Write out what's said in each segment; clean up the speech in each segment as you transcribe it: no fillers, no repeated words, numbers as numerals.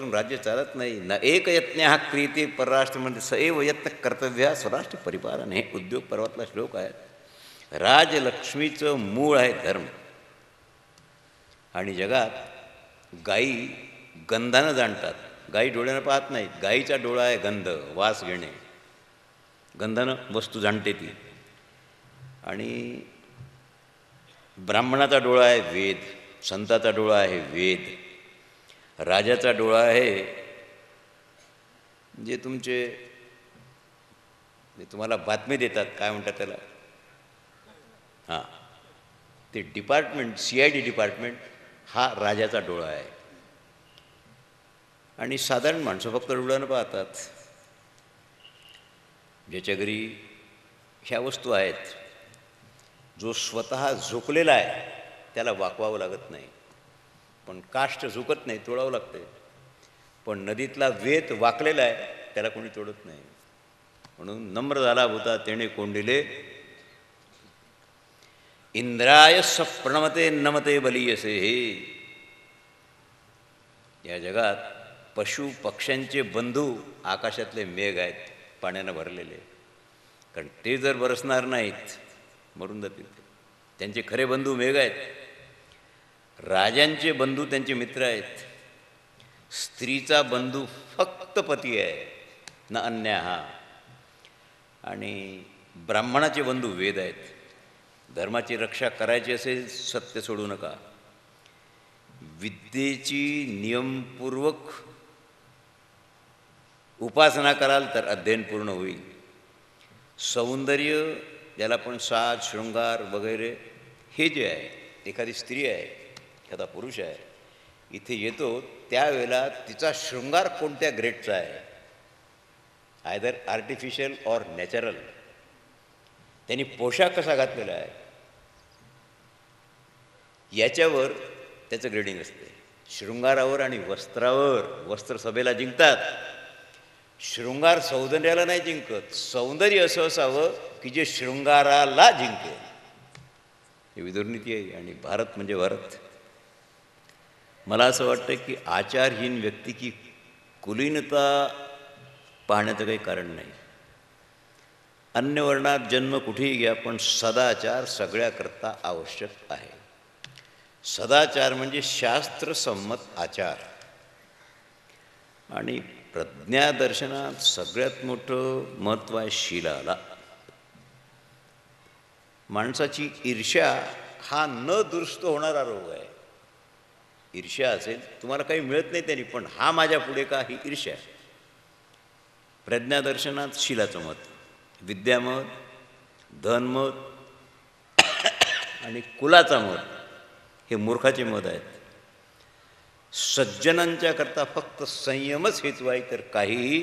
राज्य चालत नाही. न एक यत्न हा क्रियते परराष्ट्र म्हणजे सैव यत्न कर्तव्य स्वराष्ट्र परिपालन. हे उद्योग पर्वातला श्लोक आहे. राजलक्ष्मीचं मूळ आहे धर्म. आणि जगात गायी गंधानं जाणतात. गायी डोळ्यानं पाहत नाहीत. गायीचा डोळा आहे गंध, वास घेणे. गंधानं वस्तू जाणते ती. आणि ब्राह्मणाचा डोळा आहे वेद, संताचा डोळा आहे वेद, राजाचा डोळा आहे जे तुम्हाला बातमी देतात, काय म्हणतात त्याला, हां, ते डिपार्टमेंट, CID डिपार्टमेंट, हा राजाचा डोळा आहे. आणि साधारण माणसं फक्त डोळ्यानं पाहतात. ज्याच्या घरी ह्या वस्तू आहेत, जो स्वतः झुकलेला आहे त्याला वाकवावं लागत नाही. पण काष्ट झुकत नाही, तोडावं लागते. पण नदीतला वेत वाकलेला आहे त्याला कोणी तोडत नाही. म्हणून नम्र झाला होता तेणे कोंडिले, इंद्राय प्रणमते नमते बलीयसे. हे या जगात पशु पक्ष्यांचे बंधू आकाशातले मेघ आहेत, पाण्यानं भरलेले. कारण ते जर बरसणार नाहीत मरून जातील. त्यांचे खरे बंधू मेघ आहेत. राजांचे बंधू त्यांचे मित्र आहेत. स्त्रीचा बंधू फक्त पती आहे, न अन्य हा. आणि ब्राह्मणाचे बंधू वेद आहेत. धर्माची रक्षा करायची असेल सत्य सोडू नका. विद्येची नियमपूर्वक उपासना कराल तर अध्ययन पूर्ण होईल. सौंदर्य, ज्याला आपण साज शृंगार वगैरे, हे जे आहे, एखादी स्त्री आहे, एखादा पुरुष आहे, इथे येतो त्यावेळेला तिचा शृंगार कोणत्या ग्रेडचा आहे, आयदर आर्टिफिशियल ऑर नॅचरल, त्यांनी पोशाख कसा घातलेला आहे, याच्यावर त्याचं ग्रेडिंग असते. शृंगारावर आणि वस्त्रावर. वस्त्र सभेला जिंकतात, शृंगार सौंदर्याला नाही जिंकत. सौंदर्य असं असावं की जे शृंगाराला जिंकेल. ही विदुरनीती आहे. आणि भारत म्हणजे भारत. मला असं वाटतं की आचारहीन व्यक्ती की कुलीनता पाहण्याचं काही कारण नाही. अन्य वर्णात जन्म कुठेही घ्या, पण सदाचार सगळ्याकरता आवश्यक आहे. सदाचार म्हणजे शास्त्रसंमत आचार. आणि प्रज्ञादर्शनात सगळ्यात मोठं महत्त्व आहे शीलाला. माणसाची ईर्ष्या हा न दुरुस्त होणारा रोग आहे. ईर्ष्या असेल, तुम्हाला काही मिळत नाही त्यांनी, पण हा माझ्या पुढे का, ही ईर्ष्या. प्रज्ञादर्शनात शिलाचं मत, विद्यामत, धनमत आणि कुलाचा मत हे मूर्खाचे मत आहेत. सज्जनांच्या करता फक्त संयमच हेतू आहे, तर काहीही.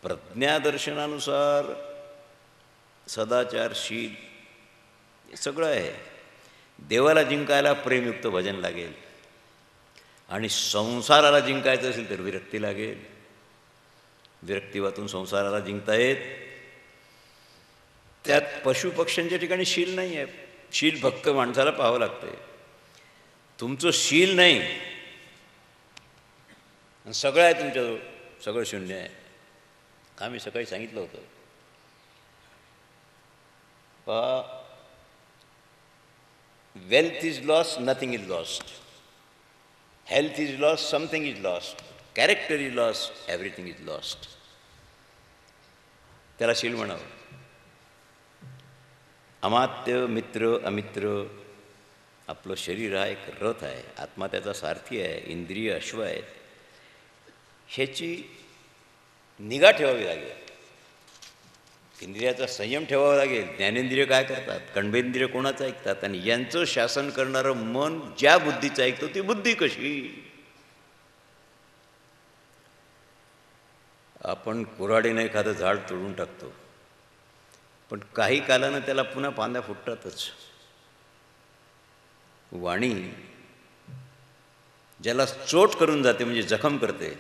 प्रज्ञादर्शनानुसार सदाचारशील हे सगळं आहे. देवाला जिंकायला प्रेमयुक्त भजन लागेल, आणि संसाराला जिंकायचं असेल तर विरक्ती लागेल. विरक्तीवातून संसाराला जिंकता येत. त्यात पशुपक्ष्यांच्या ठिकाणी शील नाही आहे. शील फक्त माणसाला पाहावं लागते. तुमचं शील नाही, सगळं आहे तुमच्याजवळ, सगळं शून्य आहे. का मी सकाळी सांगितलं होतं, wealth is lost, nothing is lost. Health is lost, something is lost. Character is lost, everything is lost. त्याला शील म्हणावं. अमात्य, मित्र, अमित्र. आपलं शरीर हा एक रथ आहे, आत्मा त्याचा सारथी आहे, इंद्रिय अश्व आहेत. ह्याची निगा ठेवावी लागेल. इंद्रियाचा संयम ठेवावा लागेल. ज्ञानेंद्रिय काय करतात, कण्वेंद्रिय कोणाचं ऐकतात, आणि यांचं शासन करणारं मन ज्या बुद्धीचं ऐकतो ती बुद्धी कशी. आपण कुऱ्हाडीने एखादं झाड तोडून टाकतो, पण काही कालानं त्याला पुन्हा फांद्या फुटतातच. वाणी ज्याला चोट करून जाते, म्हणजे जखम करते,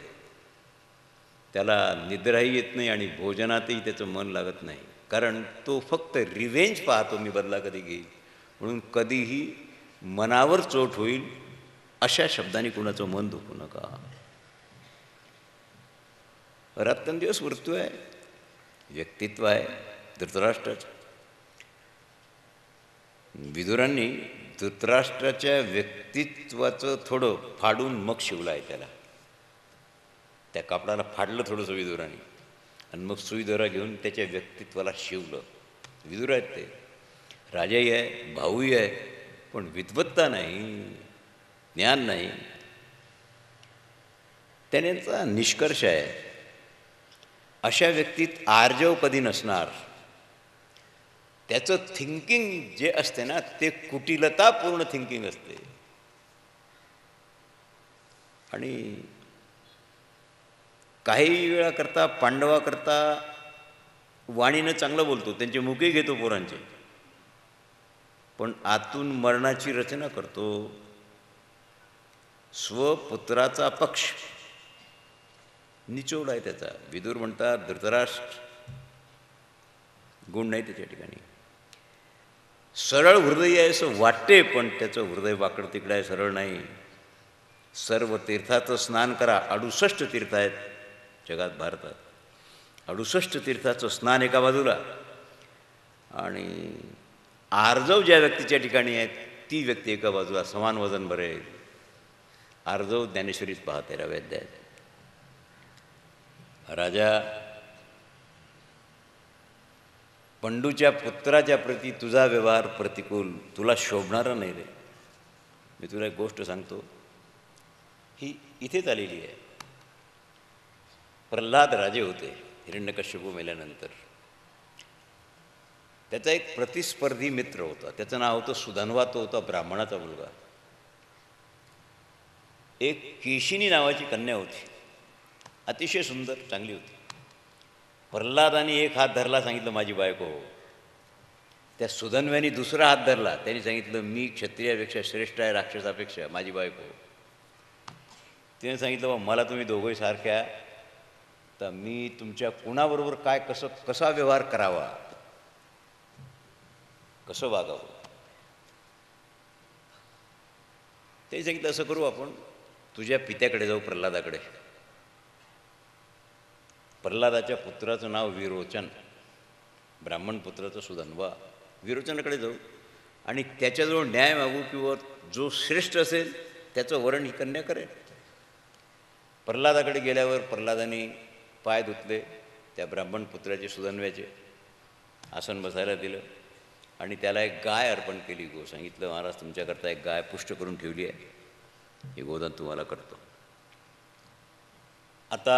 त्याला निद्राही येत नाही आणि भोजनातही त्याचं मन लागत नाही. कारण तो फक्त रिव्हेंज पाहतो, मी बदला कधी घेईल. म्हणून कधीही मनावर चोट होईल अशा शब्दांनी कुणाचं मन दुखू नका. रात्रंदिवस मृत्यू आहे, व्यक्तित्व आहे धृतराष्ट्राचं. विदुरांनी धृतराष्ट्राच्या व्यक्तित्वाचं थोडं फाडून मग शिवलं आहे त्याला. त्या कापडाला फाडलं थोडंसं विदुरांनी आणि मग सुई दोरा घेऊन त्याच्या व्यक्तित्वाला शिवलं. विदुर आहेत ते, राजाही आहे, भाऊही आहे, पण विद्वत्ता नाही, ज्ञान नाही. त्यांचा निष्कर्ष आहे, अशा व्यक्तीत आर्जव कधी नसणार. त्याचं थिंकिंग जे असते ना ते कुटिलतापूर्ण थिंकिंग असते. आणि काही वेळाकरता पांडवाकरता वाणीनं चांगलं बोलतो, त्यांचे मुके घेतो पोरांचे, पण आतून मरणाची रचना करतो. स्वपुत्राचा पक्ष निचोड आहे त्याचा. विदुर म्हणतात धृतराष्ट्र गुण नाही त्याच्या ठिकाणी. सरळ हृदय आहे असं वाटते, पण त्याचं हृदय वाकड तिकडं आहे, सरळ नाही. सर्व तीर्थाचं स्नान करा. 68 तीर्थ आहेत जगात, भारतात. 68 तीर्थाचं स्नान एका बाजूला, आणि आर्जव ज्या व्यक्तीच्या ठिकाणी आहेत ती व्यक्ती एका बाजूला. समान वजन बरे. आर्जव ज्ञानेश्वरीच पाहते रव्याध्यायात. राजा, पंडूच्या पुत्राच्या प्रती तुझा व्यवहार प्रतिकूल, तुला शोभणारा नाही रे. मी तुला एक गोष्ट सांगतो, ही इथेच आलेली आहे. प्रल्हाद राजे होते हिरण्यकश्यपू मेल्यानंतर. त्याचा एक प्रतिस्पर्धी मित्र होता, त्याचं नाव होतं सुधन्वा. तो होता ब्राह्मणाचा मुलगा. एक केशिनी नावाची कन्या होती, अतिशय सुंदर, चांगली होती. प्रल्हादाने एक हात धरला, सांगितलं माझी बायको हो. त्या सुधन्व्याने दुसरा हात धरला, त्यांनी सांगितलं मी क्षत्रियापेक्षा श्रेष्ठ आहे राक्षसापेक्षा, माझी बायको. तिने सांगितलं बा मला तुम्ही दोघंही सारख्या, तर मी तुमच्या कुणाबरोबर काय कसा व्यवहार करावा, कसं वागावं. ते सांगितलं असं करू आपण, तुझ्या पित्याकडे जाऊ, प्रल्हादाकडे. प्रल्हादाच्या पुत्राचं नाव विरोचन, ब्राह्मण पुत्राचं सुधन्वा. विरोचनाकडे जाऊ आणि त्याच्याजवळ न्याय मागू, किंवा जो श्रेष्ठ असेल त्याचं वरण ही कन्या करेल. प्रल्हादाकडे गेल्यावर प्रल्हादाने पाय धुतले त्या ब्राह्मण पुत्राचे, सुधन्व्याचे. आसन बसायला दिलं आणि त्याला एक गाय अर्पण केली. सांगितलं महाराज तुमच्याकरता एक गाय पुष्ट करून ठेवली आहे, हे गोदान तुम्हाला करतो. आता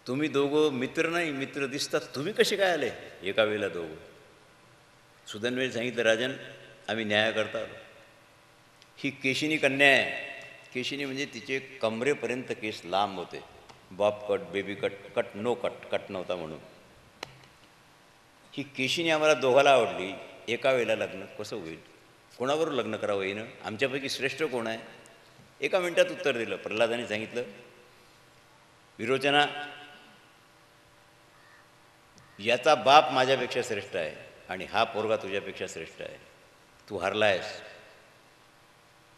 तुम्ही दोघं मित्र नाही, मित्र दिसतात, तुम्ही कसे काय आले एका वेळेला दोघं. सुधन्वेने सांगितलं राजन आम्ही न्याय करता आलो. ही केशिनी कन्या आहे. केशिनी म्हणजे तिचे कमरेपर्यंत केस लांब होते, bob cut, baby cut, cut no cut, cut नव्हता म्हणून. ही केशिनी आम्हाला दोघाला आवडली. एका वेळेला लग्न कसं होईल, कोणाबरोबर लग्न करावं हिनं, आमच्यापैकी श्रेष्ठ कोण आहे. एका मिनिटात उत्तर दिलं. प्रल्हादाने सांगितलं विरोचना, याचा बाप माझ्यापेक्षा श्रेष्ठ आहे आणि हा पोरगा तुझ्यापेक्षा श्रेष्ठ आहे. तू हारला आहेस.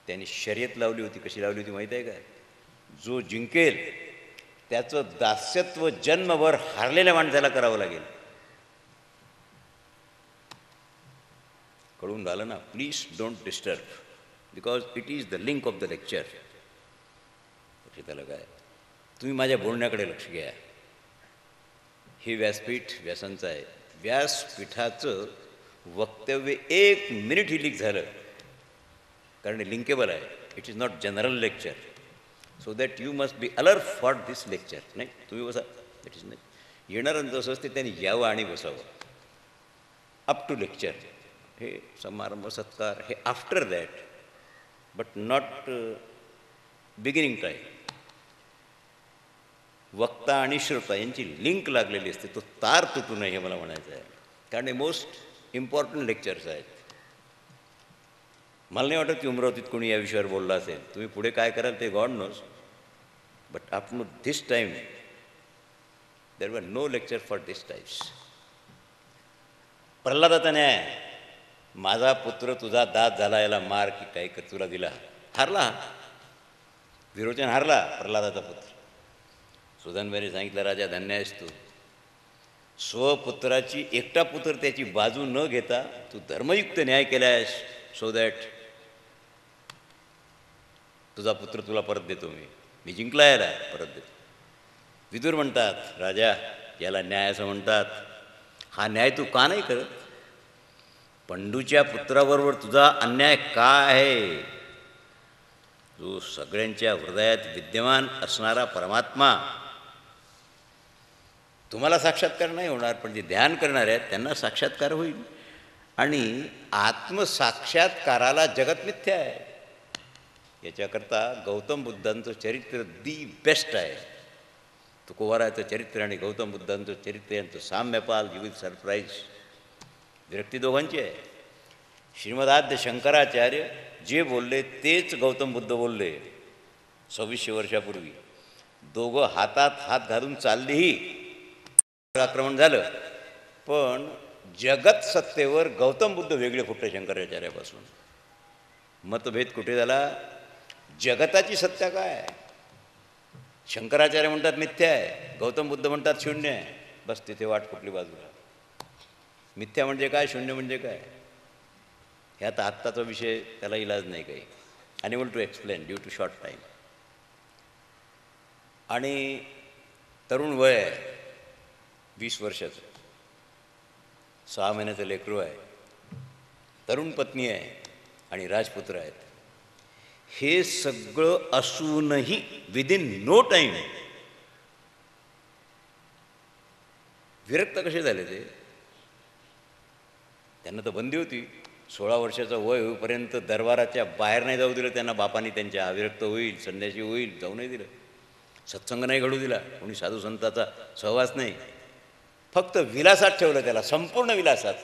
त्यांनी शर्यत लावली होती. कशी लावली होती माहीत आहे काय? जो जिंकेल त्याचं दास्यत्व जन्मभर हारलेल्या माणसाला करावं लागेल. कळून राहिलं ना? Please don't disturb, because it is the link of the lecture. त्याला काय, तुम्ही माझ्या बोलण्याकडे लक्ष घ्या. हे व्यासपीठ व्यासांचं आहे. व्यासपीठाचं वक्तव्य 1 मिनिट ही लीक झालं, कारण लिंकेबल आहे. It is not general lecture, so that you must be alert for this lecture. नाही तुम्ही बसा, दॅट इज नाही. येणाऱ्यांचं असं असते त्यांनी यावं आणि बसावं. अप टू लेक्चर, हे समारंभ सत्कार हे after that, but not beginning time. वक्ता आणि श्रोता यांची लिंक लागलेली असते, तो तार तुटू नये हे मला म्हणायचं आहे. कारण हे मोस्ट इम्पॉर्टंट लेक्चर्स आहेत. मला नाही वाटत की अमरावतीत कोणी या विषयावर बोलला असेल. तुम्ही पुढे काय कराल ते God knows, but up to this time there were no lecture for this types. प्रल्हादाचा न्याय, माझा पुत्र तुझा दात झाला, याला मार की काही कर तुला दिला, हारला, विरोचन हारला, प्रल्हादाचा पुत्र. सुदानबाईने सांगितलं, राजा धन्य आहेस तू, स्वपुत्राची एकटा पुत्र त्याची बाजू न घेता तू धर्मयुक्त न्याय केलायस, सो दॅट तुझा पुत्र तुला परत देतो, मी जिंकला याला परत देतो. विदुर म्हणतात, राजा याला न्याय असं म्हणतात, हा न्याय तू का नाही करत? पंडूच्या पुत्राबरोबर तुझा अन्याय का आहे? जो सगळ्यांच्या हृदयात विद्यमान असणारा परमात्मा, तुम्हाला साक्षात्कार नाही होणार, पण जे ध्यान करणार आहेत त्यांना साक्षात्कार होईल. आणि आत्मसाक्षात्काराला जगत मिथ्या आहे. याच्याकरता गौतम बुद्धांचं चरित्र दी बेस्ट आहे. तुकोबाराचं चरित्र आणि गौतम बुद्धांचं चरित्र यांचं साम्य पाल, यू विल सरप्राईज. विरक्ती दोघांची आहे. श्रीमदाद्य शंकराचार्य जे बोलले तेच गौतम बुद्ध बोलले 2600 वर्षापूर्वी. दोघं हातात हात घालून चाललीही, आक्रमण झालं, पण जगत सत्तेवर गौतम बुद्ध वेगळे फुटले शंकराचार्यापासून. मतभेद कुठे झाला? जगताची सत्ता काय? शंकराचार्य म्हणतात मिथ्या आहे, गौतम बुद्ध म्हणतात शून्य आहे. बस तिथे वाट कुठली बाजूला. मिथ्या म्हणजे काय, शून्य म्हणजे काय, हे आता आत्ताचा विषय, त्याला इलाज नाही काही. Unable to explain due to short time. आणि तरुण वय आहे, 20 वर्षाचं, 6 महिन्याचं लेकरू आहे, तरुण पत्नी आहे आणि राजपुत्र आहेत. हे सगळं असूनही विदिन नो टाईम विरक्त कसे झाले ते? त्यांना तर बंदी होती. 16 वर्षाचं वय होईपर्यंत दरबाराच्या बाहेर नाही जाऊ दिलं त्यांना बापांनी. त्यांच्या अविरक्त होईल, संन्यासी होईल, जाऊ नाही दिलं. सत्संग नाही घडू दिला, कोणी साधू संताचा सहवास नाही. फक्त विलासात ठेवलं त्याला, संपूर्ण विलासात,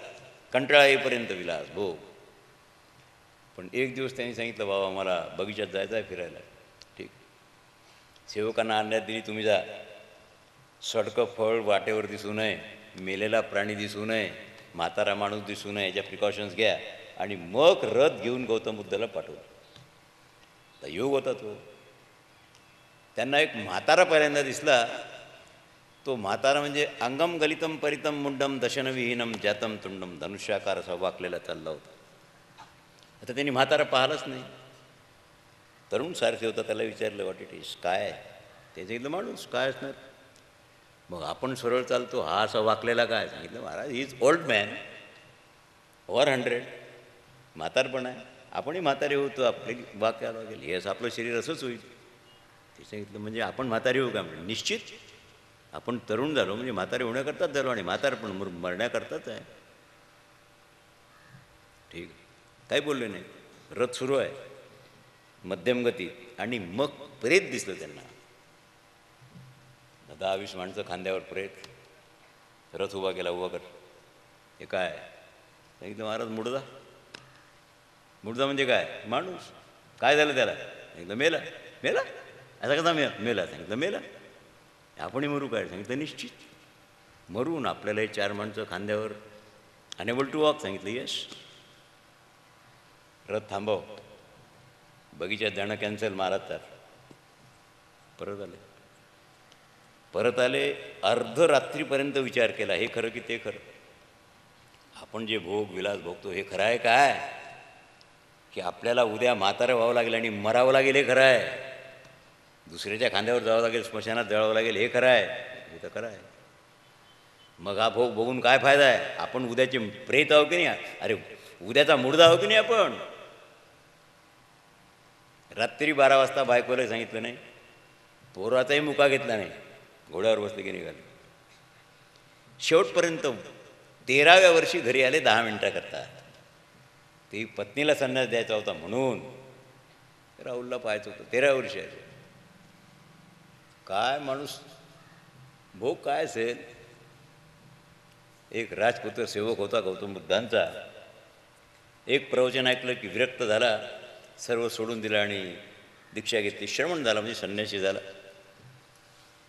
कंटाळा येईपर्यंत विलास भोग. पण एक दिवस त्यांनी सांगितलं, बाबा मला बगीचात जायचं आहे फिरायला. ठीक, सेवकांना आणण्यात दिली, तुम्ही जा. सडकं फळ वाटेवर दिसू नये, मेलेला प्राणी दिसू नये, म्हातारा माणूस दिसू नये, याच्या प्रिकॉशन्स घ्या. आणि मग रथ घेऊन गौतम बुद्धाला पाठवलं. तर योग होता तो. त्यांना एक म्हातारा पहिल्यांदा दिसला. तो म्हातारा म्हणजे अंगम गलितम परितम मुंडम दशनविहीनम जातम तुंडम, धनुष्याकार असा वाकलेला चालला होता. आता त्यांनी म्हातारा पाहिलंच नाही. तरुण सारखे होता. त्याला विचारलं, व्हॉट इट इज, काय? त्याच्या इथलं माणूस काय असणार? मग आपण सरळ चालतो, हा असा वाकलेला काय? सांगितलं, Maharaj he is old man, over 100, म्हातारपण आहे. आपणही म्हातारे होतो, आपले वाक्याला लागेल, हे असं आपलं शरीर असंच होईल. ते सांगितलं, म्हणजे आपण म्हातारे होऊ का? म्हणजे निश्चित, आपण तरुण झालो म्हणजे म्हातारे होण्याकरताच झालो, आणि म्हातारपण मरण्याकरताच आहे. ठीक आहे, काही बोलले नाही. रथ सुरू आहे मध्यम गती, आणि मग प्रेत दिसलं त्यांना. 10-20 माणसं खांद्यावर प्रेत. रथ उभा केला, उभा कर. हे काय? सांगितलं, महाराज मुडदा. मुडदा म्हणजे काय? माणूस. काय झालं त्याला? सांगितलं, मेला. मेला? असा कसा मेला? सांगितलं, मेला. आपणही मरू काय? सांगितलं, निश्चित मरून. आपल्यालाही 4 माणसं खांद्यावर, अनेबल टू वॉक. सांगितलं, यस. रथ थांबव, बगीच्यात जाणं कॅन्सल. महाराज तर परत आले. परत आले, अर्धरात्रीपर्यंत विचार केला, हे खरं की ते खरं? आपण जे भोग विलास भोगतो हे खरं आहे काय? की आपल्याला उद्या म्हातारं व्हावं लागेल आणि मरावं लागेल, हे खरं आहे? दुसऱ्याच्या खांद्यावर जावं लागेल, स्मशानात जळावं लागेल, हे खरं आहे? हे तर खरं आहे. मग हा भोग बघून काय फायदा आहे? आपण उद्याचे प्रेत आहो की नाही? अरे उद्याचा मुडदा आहो की नाही आपण? रात्री 12 वाजता बायकोला सांगितलं नाही, पोराचाही मुका घेतला नाही, घोड्यावर बसले की निघाले. शेवटपर्यंत 13व्या वर्षी घरी आले 10 मिनिटाकरता. ती पत्नीला संन्यास द्यायचा होता म्हणून राहुलला पाहायचं होतं. 13 वर्षाचे. काय माणूस, भोग काय असेल? एक राजपुत्र सेवक होता गौतम बुद्धांचा. एक प्रवचन ऐकलं की विरक्त झाला, सर्व सोडून दिलं आणि दीक्षा घेतली. श्रमण झाला म्हणजे संन्यासी झाला.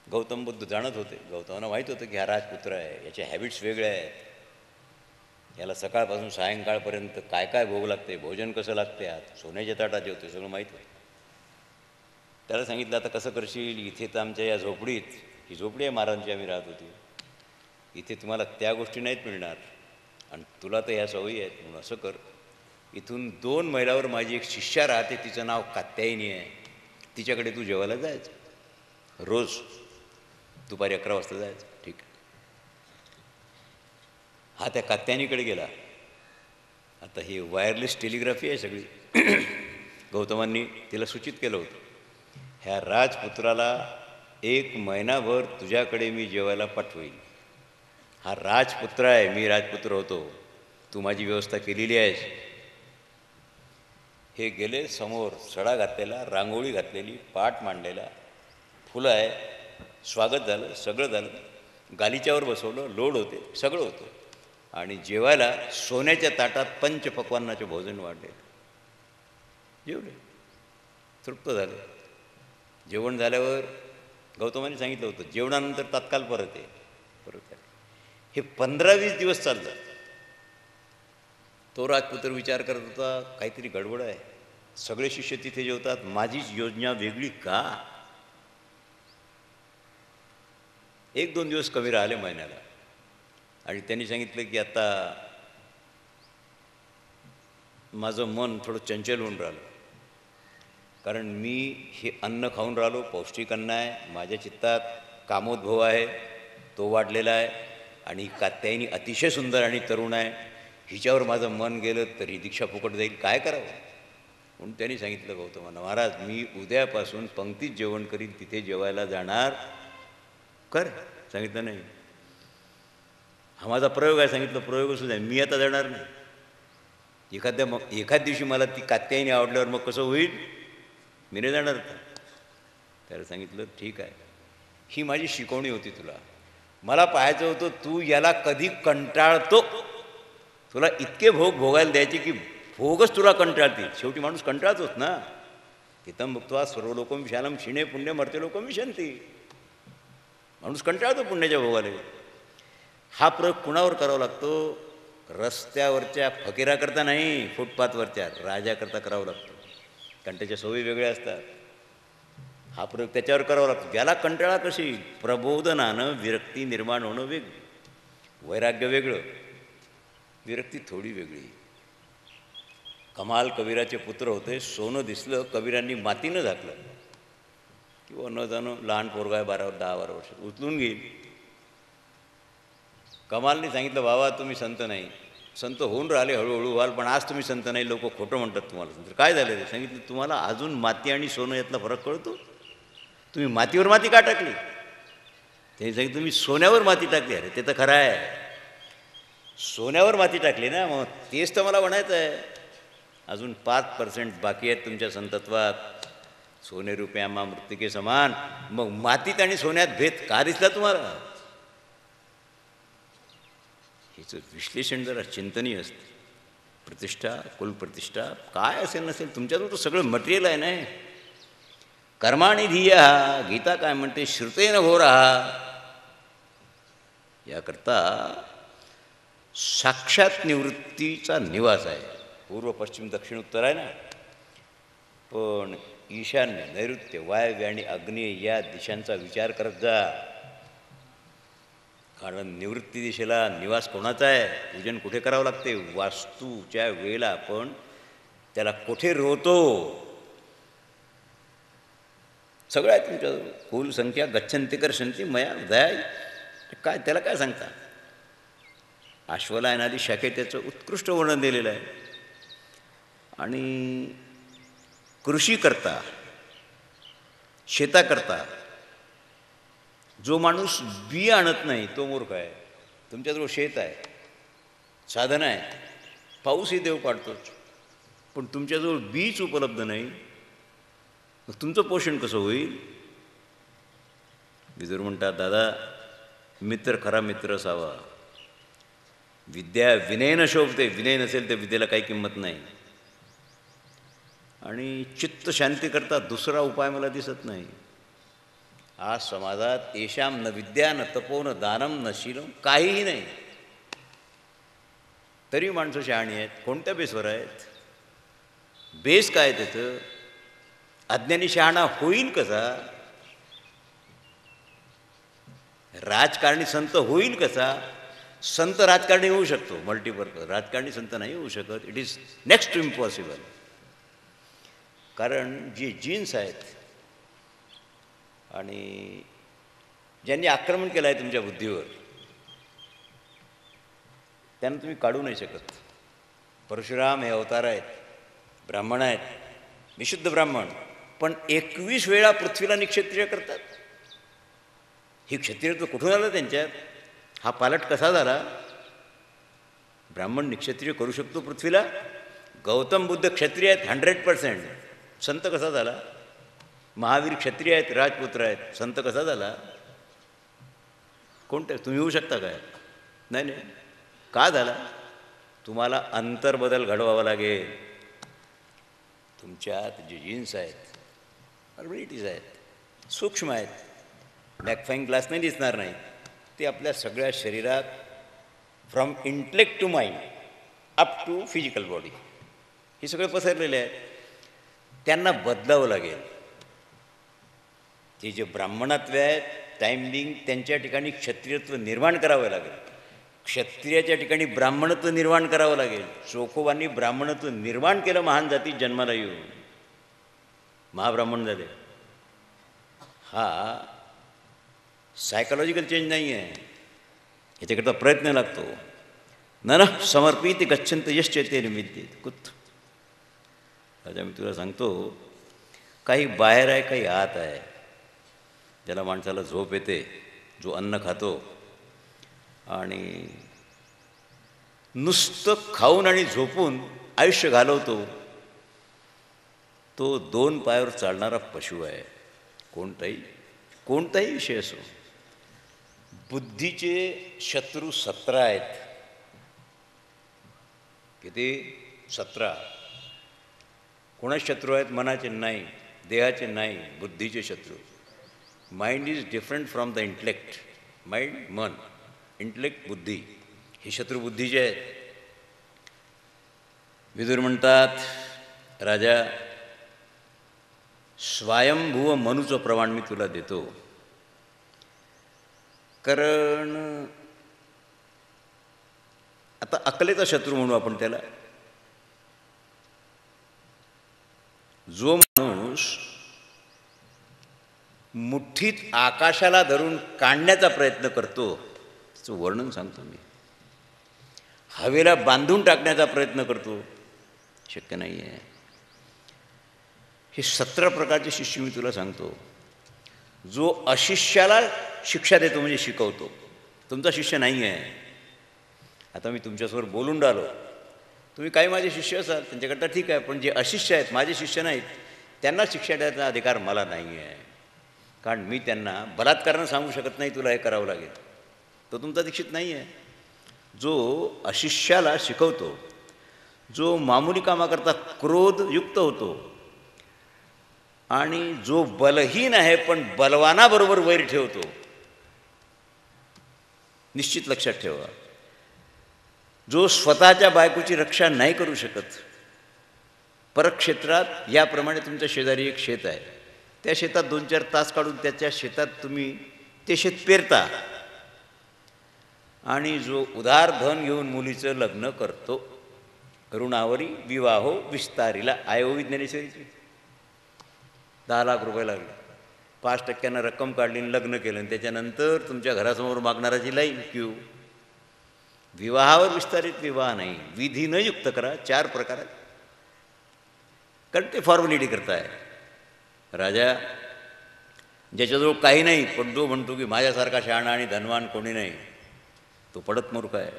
गौतम बुद्ध जाणत होते, गौतमांना माहीत होतं की हा राजपुत्र आहे, याचे हॅबिट्स वेगळे आहेत, याला सकाळपासून सायंकाळपर्यंत काय काय भोग लागते, भोजन कसं लागते, सोन्याच्या ताटात जेवते, सगळं माहीत होतं. त्याला सांगितलं आता कसं करशील, इथे तर आमच्या या झोपडीत, ही झोपडी आहे महाराजांची आम्ही राहत होती, इथे तुम्हाला त्या गोष्टी नाहीत मिळणार आणि तुला तर ह्या सवयी आहेत, म्हणून असं कर, इथून 2 मैलावर माझी एक शिष्या राहते, तिचं नाव कात्यायनी आहे, तिच्याकडे तू जेवायला जायचं, रोज दुपारी 11 वाजता जायचं. ठीक आहे. हा त्या कात्यायनीकडे गेला. आता ही वायरलेस टेलिग्राफी आहे सगळी. गौतमांनी तिला सूचित केलं होतं, ह्या राजपुत्राला 1 महिनाभर तुझ्याकडे मी जेवायला पाठवेल. हा राजपुत्र आहे, मी राजपुत्र होतो, तू माझी व्यवस्था केलेली आहेस. हे गेले समोर, सडा घातलेला, रांगोळी घातलेली, पाट मांडलेला, फुलं आहे, स्वागत झालं, सगळं झालं, गालिच्यावर बसवलं, लोड होते, सगळं होतं. आणि जेवायला सोन्याच्या ताटात पंचपक्वान्नाचे भोजन वाढले. जेवले, तृप्त झाले. जेवण झाल्यावर गौतमाने सांगितलं होतं, जेवणानंतर तात्काळ परत आहे. परत आहे. हे 15-20 दिवस चाललं. तो राजपुत्र विचार करत होता, काहीतरी गडबड आहे, सगळे शिष्य तिथे जेवतात, माझीच योजना वेगळी का? 1-2 दिवस कमी राहिले महिन्याला. आणि त्यांनी सांगितलं की आता माझं मन थोडं चंचल होऊन राहिलं, कारण मी हे अन्न खाऊन राहिलो, पौष्टिक अन्न आहे, माझ्या चित्तात कामोद्भव आहे, तो वाढलेला आहे, आणि कात्यायनी अतिशय सुंदर आणि तरुण आहे, हिच्यावर माझं मन गेलं तरी दीक्षा फुकट जाईल, काय करावं? म्हणून त्यांनी सांगितलं गौतमांना, महाराज मी उद्यापासून पंक्तीत जेवण करीन, तिथे जेवायला जाणार. कर. सांगितलं नाही, हा माझा प्रयोग आहे. सांगितलं प्रयोग असू द्या, मी आता जाणार नाही. एखाद दिवशी मला ती कात्यायनी आवडल्यावर मग कसं होईल, मी नाही जाणार. त्याला सांगितलं ठीक आहे, ही माझी शिकवणी होती तुला, मला पाहायचं होतं तू याला कधी कंटाळतो, तुला इतके भोग भोगायला द्यायचे की भोगच तुला कंटाळतील. शेवटी माणूस कंटाळतोच ना. हितम भुक्त्वा सर्व लोकं विशालम क्षीणे पुण्य मर्त्य लोकं विशंती. माणूस कंटाळतो पुण्याच्या भोगाला. हा प्रयोग कुणावर करावा लागतो? रस्त्यावरच्या फकीराकरता नाही, फुटपाथवरच्या राजाकरता करावा लागतो, कारण त्याच्या सवयी वेगळ्या असतात. हा प्रयोग त्याच्यावर करावा लागतो. ज्याला कंटाळा कशी, प्रबोधनानं विरक्ती निर्माण होणं वेगळं, वैराग्य वेगळं, विरक्ती थोडी वेगळी. कमाल कबीराचे पुत्र होते, सोनं दिसलं कबीरांनी मातीनं झाकलं, किंवा न जाणं लहान पोरगा आहे 10-12 वर्ष, उचलून घेईल. कमालने सांगितलं, बाबा तुम्ही संत नाही, संत होऊन राहिले, हळूहळू व्हाल, पण आज तुम्ही संत नाही, लोक खोटं म्हणतात तुम्हाला. काय झालं ते? सांगितलं, तुम्हाला अजून माती आणि सोनं यातला फरक कळतो? तुम्ही मातीवर माती का टाकली? त्यांनी सांगितलं, तुम्ही सोन्यावर माती टाकली. अरे ते तर खरं आहे, सोन्यावर माती टाकली ना, मग तेच तर मला म्हणायचं आहे. अजून 5% बाकी आहेत तुमच्या संतत्वात, सोने रुपयामा मृत्तिके समान. मग मातीत आणि सोन्यात भेद का दिसला तुम्हाला? हिचं विश्लेषण जरा चिंतनीय असते. प्रतिष्ठा, कुलप्रतिष्ठा काय असेल नसेल, तुमच्याजवळ तर सगळं मटेरियल आहे ना. कर्माणी धिया, गीता काय म्हणते, श्रुतेन घोरहा. याकरता साक्षात निवृत्तीचा निवास आहे. पूर्व पश्चिम दक्षिण उत्तर आहे ना, पण ईशान्य, नैऋत्य, वायव्य आणि आग्नेय या दिशांचा विचार करत जा. कारण निवृत्ती दिशेला निवास कोणाचा आहे, पूजन कुठे करावं लागते, वास्तूच्या वेळेला आपण त्याला कुठे रोवतो, सगळं आहे तुमच्या कुल संख्या गच्छन्ति कर्षन्ति मया दया. काय त्याला काय सांगता? अश्वलायनादी शाखेत त्याचं उत्कृष्ट वर्णन दिलेलं आहे. आणि कृषी करता, शेताकरता जो माणूस बी आणत नाही तो मूर्ख आहे. तुमच्याजवळ शेत आहे, साधन आहे, पाऊसही देव पाडतोच, पण तुमच्याजवळ बीच उपलब्ध नाही, मग तुमचं पोषण कसं होईल? विदुर म्हणतात, दादा मित्र खरा मित्र असावा. विद्या विनयनं शोभते, विनय नसेल तर विद्येला काही किंमत नाही. आणि चित्त शांती करता दुसरा उपाय मला दिसत नाही. आज समाजात येशाम न विद्या न तपो न दानम न शीलम, काहीही नाही. तरी माणसं शहाणी आहेत. कोणत्या बेसवर आहेत? बेस काय त्याचं? अज्ञानी शहाणा होईल कसा? राजकारणी संत होईल कसा? संत राजकारणी होऊ शकतो, मल्टीपर्पज. राजकारणी संत नाही होऊ शकत. It is next to impossible. कारण जी जीन्स आहेत आणि ज्यांनी आक्रमण केलं आहे तुमच्या बुद्धीवर, त्यांना तुम्ही काढू नाही शकत. परशुराम हे अवतार आहेत, ब्राह्मण आहेत, विशुद्ध ब्राह्मण, पण 21 वेळा पृथ्वीला निक्षत्रिय करतात. ही क्षत्रियत्व कुठून आलं त्यांच्यात? हा पालट कसा झाला? ब्राह्मण निक्षत्रिय करू शकतो पृथ्वीला? गौतम बुद्ध क्षत्रिय आहेत 100%. संत कसा झाला? महावीर क्षत्रिय आहेत, राजपुत्र आहेत, संत कसा झाला? कोणते? तुम्ही होऊ शकता काय? नाही नाही. का झाला? तुम्हाला अंतर्बदल घडवावा लागेल. तुमच्यात जे जीन्स आहेत, ऑर्बिलिटीज आहेत, सूक्ष्म आहेत, मॅग्निफाइंग ग्लास नाही दिसणार नाही, ते आपल्या सगळ्या शरीरात from intellect to mind up to physical body हे सगळे पसरलेले आहेत. त्यांना बदलावं लागेल. ते जे ब्राह्मणत्व आहेत, टाईम बिंग त्यांच्या ठिकाणी क्षत्रियत्व निर्माण करावं लागेल. क्षत्रियाच्या ठिकाणी ब्राह्मणत्व निर्माण करावं लागेल. चोखोबांनी ब्राह्मणत्व निर्माण केलं महान जातीत जन्माला येऊन, महाब्राह्मण झाले. हा सायकोलॉजिकल चेंज नाही आहे, याच्याकरता प्रयत्न लागतो. न समर्पित गच्छंत यश्चैते निमित्त कुत. राजा, मी तुला सांगतो, काही बाहेर आहे, काही आत आहे. ज्याला माणसाला झोप येते, जो अन्न खातो आणि नुसतं खाऊन आणि झोपून आयुष्य घालवतो, तो 2 पायावर चालणारा पशु आहे. कोणताही विषय असो. बुद्धीचे शत्रू 17 आहेत. किती? 17. कोणाचे शत्रू आहेत? मनाचे नाही, देहाचे नाही, बुद्धीचे शत्रू. Mind is different from the intellect. Mind मन, इंटेलेक्ट बुद्धी, हे शत्रू बुद्धीचे आहेत. विदुर म्हणतात, राजा, स्वयंभुव मनूचं प्रमाण मी तुला देतो. कारण आता अकलेचा शत्रू म्हणू आपण त्याला. जो माणूस मुठ्ठीत आकाशाला धरून काढण्याचा प्रयत्न करतो, त्याचं वर्णन सांगतो मी. हवेला बांधून टाकण्याचा प्रयत्न करतो, शक्य नाही आहे. हे 17 प्रकारचे शिष्य मी तुला सांगतो. जो अशिष्याला शिक्षा देतो म्हणजे शिकवतो, तुमचा शिष्य नाही आहे. आता मी तुमच्यासमोर बोलून राहिलो, तुम्ही काही माझे शिष्य असाल, त्यांच्याकरता ठीक आहे, पण जे अशिष्य आहेत, माझे शिष्य नाहीत, त्यांना शिक्षा द्यायचा अधिकार मला नाही आहे. कारण मी त्यांना बलात्कारानं सांगू शकत नाही तुला हे करावं लागेल, तो तुमचा दीक्षित नाही आहे. जो अशिष्याला शिकवतो, जो मामुली कामाकरता क्रोधयुक्त होतो आणि जो बलहीन आहे पण बलवानाबरोबर वैर ठेवतो, निश्चित लक्षात ठेवा. जो स्वतःच्या बायकोची रक्षा नाही करू शकत, परक्षेत्रात, याप्रमाणे तुमच्या शेजारी एक शेत आहे, त्या शेतात 2-4 तास काढून त्याच्या शेतात तुम्ही ते शेत पेरता, आणि जो उधार धन घेऊन मुलीचं लग्न करतो, ऋणावरी विवाहो विस्तारीला, आयो ज्ञानेश्वरीची 10 लाख रुपये लागले, 5% रक्कम काढली आणि लग्न केलं, आणि त्याच्यानंतर तुमच्या घरासमोर मागणाराची लाईन क्यू. विवाहावर विस्तारित विवाह नाही, विधी न युक्त करा, 4 प्रकार आहेत. कारण ते फॉर्मॅलिटी करताय. राजा, ज्याच्याजवळ काही नाही पण जो म्हणतो की माझ्यासारखा शहाणा आणि धनवान कोणी नाही, तो पडत मूर्ख आहे.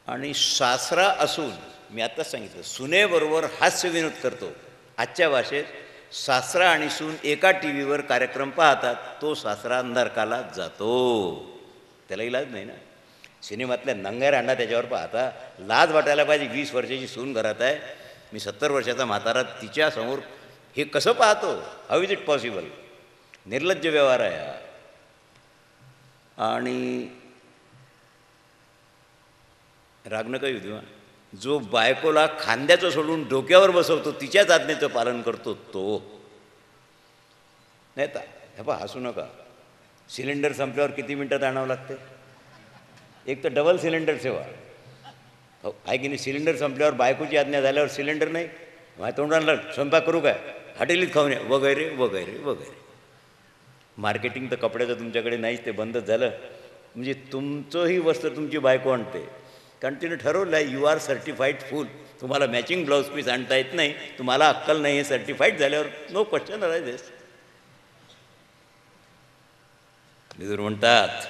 आणि सासरा असून, मी आत्ताच सांगितलं, सुनेबरोबर हास्यविनोद करतो. आजच्या भाषेत सासरा आणि सून एका टीव्हीवर कार्यक्रम पाहतात, तो सासरा अंधारकाला जातो. त्याला इलाज नाही ना. सिनेमातल्या नंगार अंडा त्याच्यावर पाहता लाज वाटायला पाहिजे. 20 वर्षाची सून घरात आहे, मी 70 वर्षाचा म्हातारा तिच्यासमोर हे कसं पाहतो? How is it possible? निर्लज्ज व्यवहार आहे हा. आणि राग नका येऊ देवा, जो बायकोला खांद्याचं सोडून डोक्यावर बसवतो, तिच्याच आज्ञेचं पालन करतो तो. नाही तर हे पहा, हसू नका. सिलेंडर संपल्यावर किती मिनटात आणावं लागते? एक तर डबल सिलेंडर ठेवा. हो आहे की नाही? सिलेंडर संपल्यावर बायकोची आज्ञा झाल्यावर सिलेंडर नाही, माझ्या तोंडाला स्वयंपाक करू काय, हॉटेलीत खाऊन या, वगैरे वगैरे वगैरे. मार्केटिंग तर कपड्याचं तुमच्याकडे नाहीच, ते बंदच झालं. म्हणजे तुमचंही वस्त्र तुमची बायको आणते, कारण तिने ठरवलं आहे यू आर सर्टिफाईड फुल. तुम्हाला मॅचिंग ब्लाऊज पीस आणता येत नाही, तुम्हाला अक्कल नाही, हे सर्टिफाईड झाल्यावर नो क्वेश्चन अरायझेस. विदुर म्हणतात,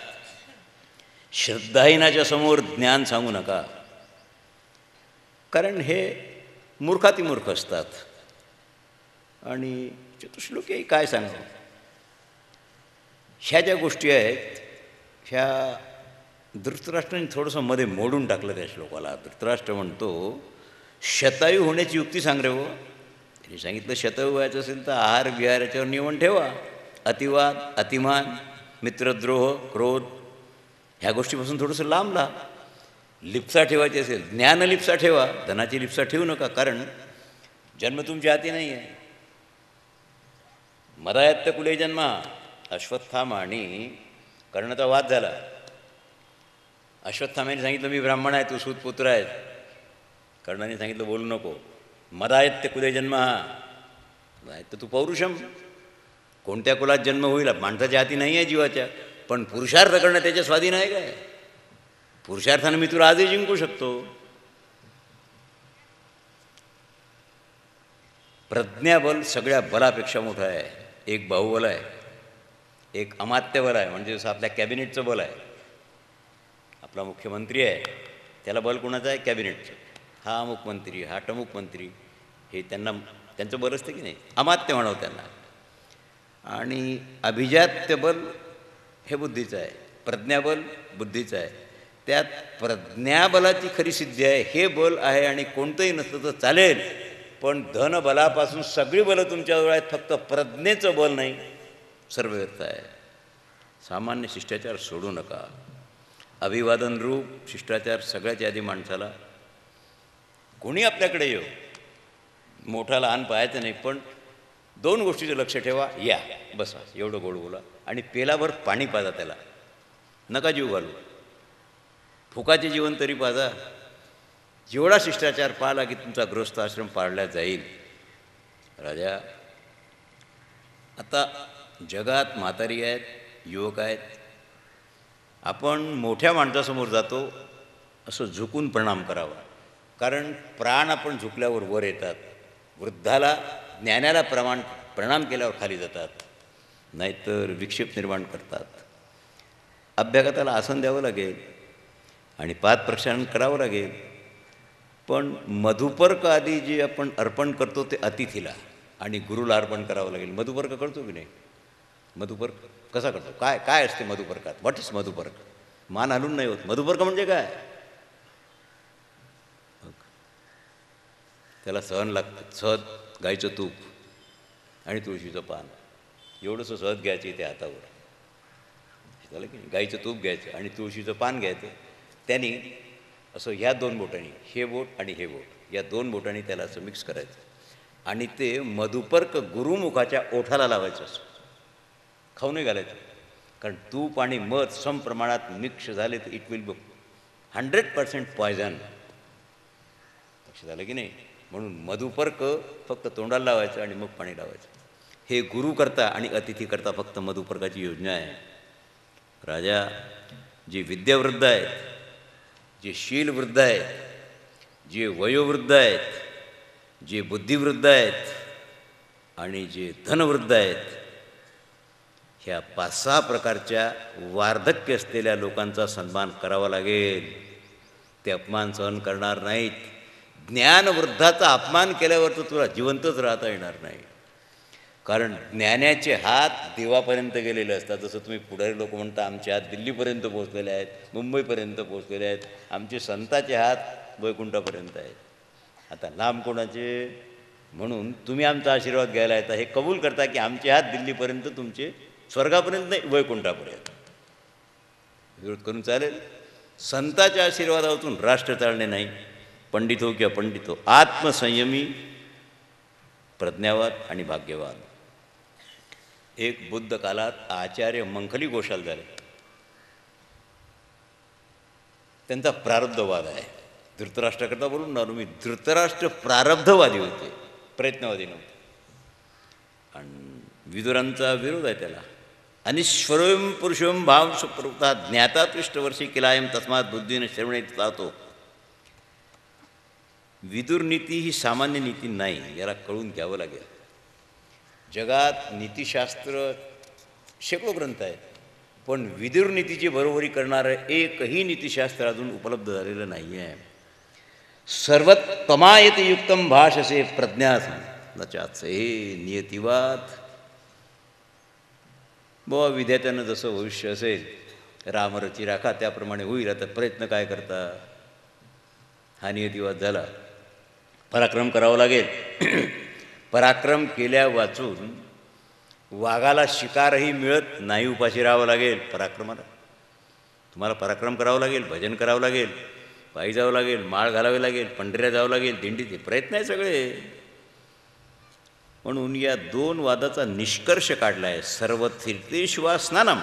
श्रद्धाहीनाच्या समोर ज्ञान सांगू नका, कारण हे मूर्खातिमूर्ख असतात. आणि चतुश्लोकी काय सांगावं, ह्या ज्या गोष्टी आहेत ह्या धृतराष्ट्राने थोडंसं मध्ये मोडून टाकलं त्या श्लोकाला. धृतराष्ट्र म्हणतो, शतायू होण्याची युक्ती सांग रे हो. त्यांनी सांगितलं शतायू व्हायचं असेल तर आहार विहार याच्यावर नियमन ठेवा. अतिवाद, अतिमान, मित्रद्रोह, क्रोध ह्या गोष्टीपासून थोडंसं लांब ला. लिप्सा ठेवायची असेल, ज्ञानलिप्सा ठेवा, धनाची लिप्सा ठेवू नका, कारण जन्म तुमच्या हाती नाही आहे. मदायत्त कुले जन्मा, अश्वत्थामा आणि कर्णाचा वाद झाला. अश्वत्थामाने सांगितलं मी ब्राह्मण आहे, तू सूतपुत्र आहे. कर्णाने सांगितलं बोलू नको. मदायत्त कुले जन्म हा तर तू पौरुषम, कोणत्या कुलात जन्म होईल माणसाच्या हाती नाही आहे जीवाच्या, पण पुरुषार्थ करणं त्याच्या स्वाधीन आहे काय? पुरुषार्थानं मी तुला आजही जिंकू शकतो. प्रज्ञाबल सगळ्या बलापेक्षा मोठं आहे. एक बाहुबल आहे, एक अमात्य बल आहे, म्हणजे जसं आपल्या कॅबिनेटचं बल आहे. आपला मुख्यमंत्री आहे, त्याला बल कोणाचं आहे? कॅबिनेटचं. हा अमुक मंत्री, हा टमुक मंत्री, हे त्यांचं बल असतं की नाही, अमात्य म्हणावं त्यांना. आणि अभिजात्य बल हे बुद्धीचं आहे, प्रज्ञाबल बुद्धीचं आहे. त्यात प्रज्ञाबलाची खरी सिद्धी आहे, हे बल आहे. आणि कोणतंही नसतं तर चालेल, पण धनबलापासून सगळी बलं तुमच्याजवळ आहेत, फक्त प्रज्ञेचं बल नाही, सर्व व्यर्थ आहे. सामान्य शिष्टाचार सोडू नका. अभिवादन रूप शिष्टाचार सगळ्याच्या आधी माणसाला, कोणी आपल्याकडे येऊ, मोठा लहान पाहायचं नाही, पण दोन गोष्टीचं लक्ष ठेवा. या बसा, एवढं गोड बोला, आणि पेलाभर पाणी पाजा त्याला, नका जीव घालू. फुकाचे जीवन तरी पाजा. जेवढा शिष्टाचार पाळला की तुमचा गृहस्थ आश्रम पाळला जाईल. राजा, आता जगात म्हातारी आहेत, युवक आहेत. आपण मोठ्या माणसासमोर जातो असं झुकून प्रणाम करावा, कारण प्राण आपण झुकल्यावर वर येतात. वृद्धाला, ज्ञानाला प्रणाम केल्यावर खाली जातात, नाहीतर विक्षेप निर्माण करतात. अभ्यागताला आसन द्यावं लागेल आणि पाद प्रक्षालन करावं लागेल, पण मधुपर्क आधी जे आपण अर्पण करतो ते अतिथीला आणि गुरुला अर्पण करावं लागेल. मधुपर्क करतो की नाही? मधुपर्क कसा करतो? काय काय असते मधुपर्कात? व्हॉट इज मधुपर्क? मान हलून नाही होत. मधुपर्क म्हणजे काय? त्याला सहन लागतं. सहज गाईचं तूप आणि तुळशीचं पान, एवढंसं सहज घ्यायचं इथे हातावर, झालं की नाही? गाईचं तूप घ्यायचं आणि तुळशीचं पान घ्यायचं. त्यांनी असं ह्या दोन बोटांनी, हे बोट आणि हे बोट, या दोन बोटांनी त्याला असं मिक्स करायचं आणि ते मधुपर्क गुरुमुखाच्या ओठाला लावायचं. असं खाऊ नाही घालायचं, कारण तूप आणि मध सम प्रमाणात मिक्स झाले तर इट विल बी 100% पॉयझन. लक्ष झालं की नाही? म्हणून मधुपर्क फक्त तोंडाला लावायचं आणि मग पाणी लावायचं. हे गुरु करता आणि अतिथी करता फक्त मधुपर्काची योजना आहे. राजा, जे विद्यावृद्ध आहेत, जे शीलवृद्ध आहेत, जे वयोवृद्ध आहेत, जे बुद्धिवृद्ध आहेत आणि जे धनवृद्ध आहेत, ह्या 5-6 प्रकारच्या वार्धक्य असलेल्या लोकांचा सन्मान करावा लागेल. ते अपमान सहन करणार नाहीत. ज्ञानवृद्धाचा अपमान केल्यावर तर तुला जिवंतच राहता येणार नाही, कारण ज्ञानाचे हात देवापर्यंत गेलेले असतात. जसं तुम्ही पुढारी लोक म्हणता आमचे हात दिल्लीपर्यंत पोहोचलेले आहेत, मुंबईपर्यंत पोहोचलेले आहेत, आमचे संतांचे हात वैकुंठापर्यंत आहेत. आता लांब कोणाचे? म्हणून तुम्ही आमचा आशीर्वाद घ्यायला येता, हे कबूल करता की आमचे हात दिल्लीपर्यंत, तुमचे स्वर्गापर्यंत नाही, वैकुंठापर्यंत. विरोध करून चालेल? संतांच्या आशीर्वादातून राष्ट्र चालणे नाही, पंडित हो की अपंडित हो, आत्मसंयमी, प्रज्ञावाद आणि भाग्यवाद. एक बुद्ध काळात आचार्य मंखली घोषाल झाले. त्यांचा प्रारब्धवाद आहे. धृतराष्ट्राकरता बोलून ना मी, धृतराष्ट्र प्रारब्धवादी होते, प्रयत्नवादी नव्हते. आणि विदुरांचा विरोध आहे त्याला. अनिश्वरम पुरुषम भाव सुप्रवृत्ता ज्ञाता पृष्ठवर्षी किलायम तस्मात बुद्धीने श्रवणे जातो. विदुर नीती ही सामान्य नीती नाही, याला कळून घ्यावं लागेल. जगात नीतिशास्त्र शेकडो ग्रंथ आहेत, पण विदुर नीतीची बरोबरी करणारं एकही नीतिशास्त्र अजून उपलब्ध झालेलं नाही आहे. सर्वोत्तमायते युक्तम भाषसे प्रज्ञाच हे नियतिवाद. बुवा विद्यार्थ्यांना जसं भविष्य असेल, रामरची राखा त्याप्रमाणे होईल. आता प्रयत्न काय करता, हा नियतिवाद झाला. पराक्रम करावं लागेल. पराक्रम केल्या वाचून वाघाला शिकारही मिळत नाही, उपाशी राहावं लागेल. पराक्रमाला तुम्हाला पराक्रम करावं लागेल, भजन करावं लागेल, पायी जावं लागेल, माळ घालावे लागेल, पंढऱ्या जावं लागेल, दिंडीचे प्रयत्न आहे सगळे. म्हणून या दोन वादाचा निष्कर्ष काढला आहे, सर्व तीर्थेष्वा स्नानम.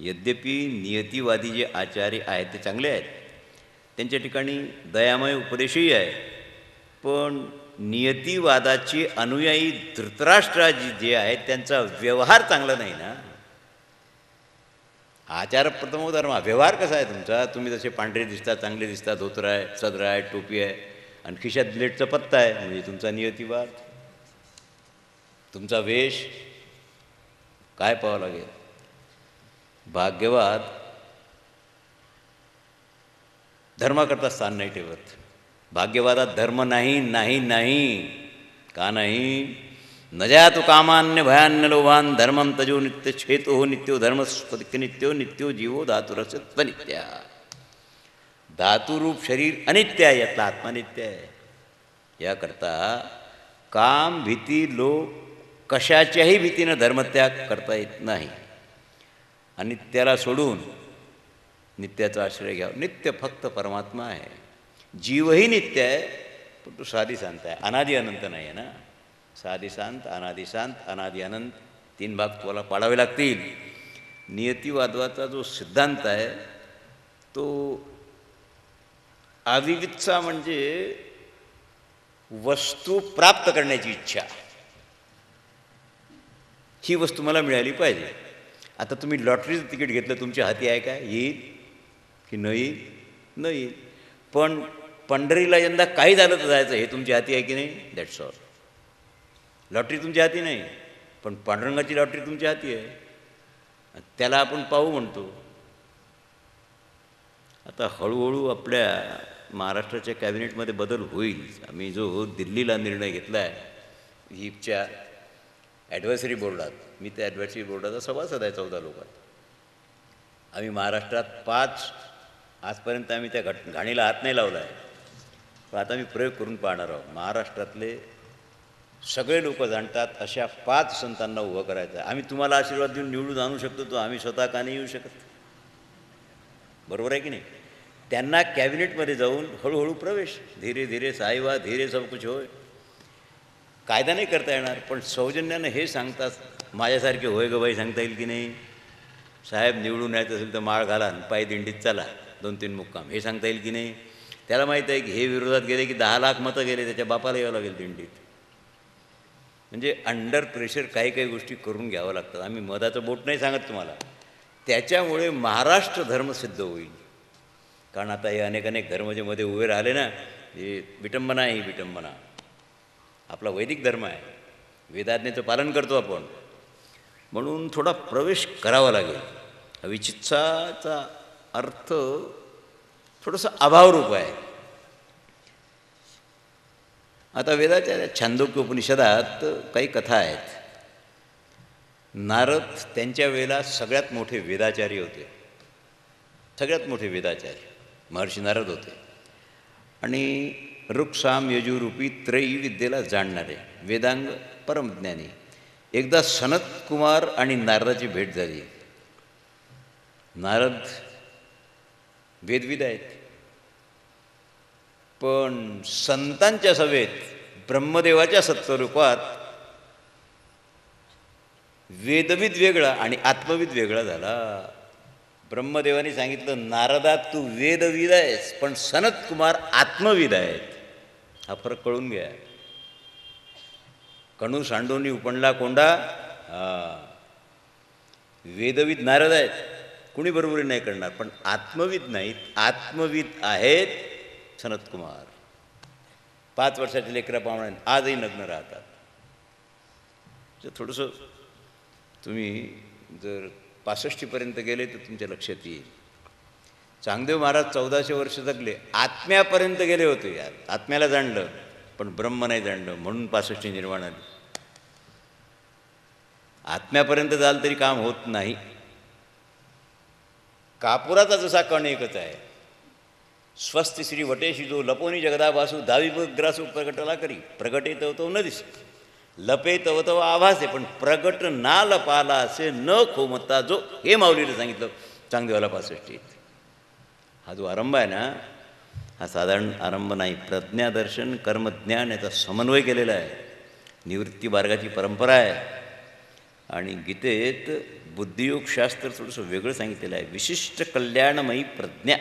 यद्यपि नियतिवादी जे आचार्य आहेत ते चांगले आहेत, त्यांच्या ठिकाणी दयामय उपदेशही आहे, पण नियतिवादाची अनुयायी धृतराष्ट्राजी जे आहेत त्यांचा व्यवहार चांगला नाही ना. आचार प्रथमो धर्म, व्यवहार कसा आहे तुमचा? तुम्ही जसे पांढरे दिसता, चांगले दिसता, धोतर आहे, सदरा आहे, टोपी आहे आणि खिशात ब्लेडचा पत्ता आहे, म्हणजे तुमचा नियतिवाद. तुमचा वेश काय पाहावं लागेल. भाग्यवाद धर्माकरता स्थान नाही ठेवत. भाग्यवादात धर्म नाही नाही नाही. का नाही? न जातु कामान्य भयान्य लोभान धर्मम तजो नित्य छेतो हो नित्यो धर्मस्पतिक नित्यो नित्यो जीवो धातुरसत्व नित्या. धातुरूप शरीर अनित्य आहे, यातला आत्मा नित्य आहे. याकरता काम, भीती, लोभ कशाच्याही भीतीनं धर्मत्याग करता येत नाही. आणि त्याला सोडून नित्याचा आश्रय घ्यावा. नित्य फक्त परमात्मा आहे. जीवही नित्य आहे, पण तो साधी शांत आहे, अनादि अनंत नाही आहे ना. साधी शांत, अनादि शांत, अनादि अनंत, तीन भाग तुम्हाला पाडावे लागतील. नियतिवादाचा जो सिद्धांत आहे तो अविवित्सा, म्हणजे वस्तू प्राप्त करण्याची इच्छा. ही वस्तू मला मिळाली पाहिजे. आता तुम्ही लॉटरीचं तिकीट घेतलं, तुमच्या हाती आहे काय? येईल की न येईल? न येईल. पण पंढरीला यंदा काही झालं तर जायचं, हे तुमच्या हाती आहे की नाही? That's all. लॉटरी तुमच्या हाती नाही, पण पांडुरंगाची लॉटरी तुमच्या हाती आहे. त्याला आपण पाहू म्हणतो. आता हळूहळू आपल्या महाराष्ट्राच्या कॅबिनेटमध्ये बदल होईल. आम्ही जो दिल्लीला निर्णय घेतला आहे हिपच्या ॲडव्हायझरी बोर्डात, मी त्या ॲडव्हायझरी बोर्डाचा सभासद आहे 14 लोकात. आम्ही महाराष्ट्रात 5, आजपर्यंत आम्ही त्या घाणीला हात नाही लावला आहे, पण आता मी प्रयोग करून पाहणार आहोत. महाराष्ट्रातले सगळे लोक जाणतात अशा 5 संतांना उभं करायचं आहे. आम्ही तुम्हाला आशीर्वाद देऊन निवडून आणू शकतो, तो आम्ही स्वतः का नाही येऊ शकत? बरोबर आहे की नाही? त्यांना कॅबिनेटमध्ये जाऊन हळूहळू प्रवेश, धीरे धीरे साहिबा धीरे सब कुछ होय. कायदा नाही करता येणार, पण सौजन्यानं हे सांगतात, माझ्यासारखे होय ग बाई सांगता येईल की नाही? साहेब निवडून यायचं असेल तर माळ घाला, पायी दिंडीत चला, 2-3 मुक्काम, हे सांगता येईल की नाही? त्याला माहीत आहे की हे विरोधात गेले की 10 लाख मतं गेले, त्याच्या बापाला यावं लागेल दिंडीत. म्हणजे अंडर प्रेशर काही काही गोष्टी करून घ्यावं लागतात. आम्ही मधाचं बोट नाही सांगत तुम्हाला. त्याच्यामुळे महाराष्ट्र धर्म सिद्ध होईल. कारण आता हे अनेक धर्म जे मध्ये उभे राहिले ना, हे विटंबना आहे. ही विटंबना आपला वैदिक धर्म आहे, वेदाज्ञेचं पालन करतो आपण, म्हणून थोडा प्रवेश करावा लागेल. अविचित्साचा अर्थ थोडंसं अभावरूप आहे. आता वेदाच्या छांदोग्य उपनिषदात काही कथा आहेत. नारद त्यांच्या वेळेला सगळ्यात मोठे वेदाचारी होते. सगळ्यात मोठे वेदाचारी महर्षी नारद होते. आणि ऋक् साम यजुरूपी त्रयी विद्येला जाणणारे वेदांग परमज्ञानी. एकदा सनत कुमार आणि नारदाची भेट झाली. नारद वेदविद आहेत, पण संतांच्या सभेत ब्रह्मदेवाच्या सत्स्वरूपात वेदविद वेगळा आणि आत्मविद वेगळा झाला. ब्रह्मदेवाने सांगितलं, नारदा तू वेदविद आहेस, पण सनत कुमार आत्मविद आहेत. हा फरक कळून घ्या. कणू सांडोनी उपणला कोंडा. वेदविद नारद आहेत, कुणी बरोबरी नाही करणार, पण आत्मविद नाहीत. आत्मविद आहेत सनत कुमार. 5 वर्षाच्या लेकराप्रमाणे आजही नग्न राहतात. थोडंसं तुम्ही जर 65पर्यंत गेले तर तुमच्या लक्षात येईल. चांगदेव महाराज 1400 वर्ष जगले, आत्म्यापर्यंत गेले होते. यार आत्म्याला जाणलं, पण ब्रह्म नाही जाणलं, म्हणून 65 निर्माण आली. आत्म्यापर्यंत जाल तरी काम होत नाही. कापुराचा जसा कण एकच आहे. स्वस्ति श्री वटेशी जो लपोनी जगदाभासू दाविग्रासू प्रगटला करी, प्रगटे तव तव न दिसे, लपे तव तव आभासे, पण प्रगट ना लपाला असे न खोमता जो. हे माऊलीने सांगितलं चांगदेवाला 65. हा जो आरंभ आहे ना, हा साधारण आरंभ नाही. प्रज्ञादर्शन कर्मज्ञान याचा समन्वय केलेला आहे. निवृत्ती मार्गाची परंपरा आहे. आणि गीतेत बुद्धियोगशास्त्र थोडंसं वेगळं सांगितलेलं आहे. विशिष्ट कल्याणमयी प्रज्ञा.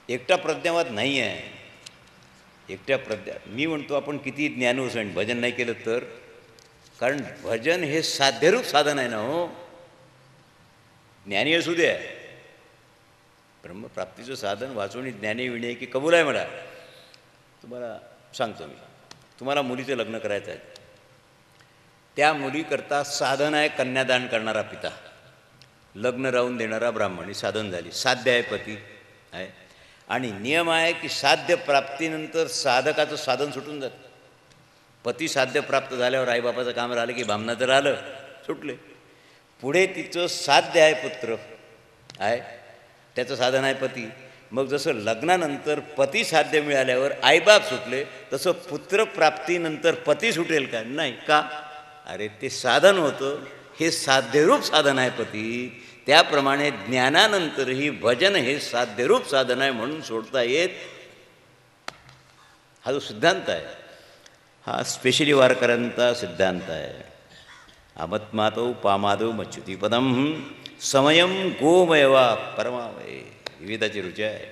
एकटा प्रज्ञावाद नाही आहे. एकट्या प्रज्ञा, मी म्हणतो आपण किती ज्ञानी असू आणि भजन नाही केलं तर, कारण भजन हे साध्यरूप साधन आहे ना. हो, ज्ञानी असू द्या, ब्रह्मप्राप्तीचं साधन वाचवणी ज्ञानी विणय की कबूल आहे. मला तुम्हाला सांगतो, मी तुम्हाला मुलीचं लग्न करायचं आहे, त्या मुलीकरता साधन आहे कन्यादान करणारा पिता, लग्न राहून देणारा ब्राह्मण. ही साधन झाली. साध्य आहे पती आहे, आणि नियम आहे की साध्य प्राप्तीनंतर साधकाचं साधन सुटून जातं. पती साध्य प्राप्त झाल्यावर आईबापाचं काम राहिलं की बामणाचं राहिलं, सुटले. पुढे तिचं साध्य आहे पुत्र आहे, त्याचं साधन आहे पती. मग जसं लग्नानंतर पती साध्य मिळाल्यावर आईबाप सुटले, तसं पुत्रप्राप्तीनंतर पती सुटेल का? नाही. का? अरे ते साधन होतं, हे साध्यरूप साधन आहे पती. त्याप्रमाणे ज्ञानानंतरही भजन हे साध्यरूप साधन आहे, म्हणून सोडता येत. हा जो सिद्धांत आहे, हा स्पेशली वारकऱ्यांचा सिद्धांत आहे. अमत्मातौ पामादौ मच्युतीपदम समयम गोमयवा परमावय. वेदाची रुची आहे.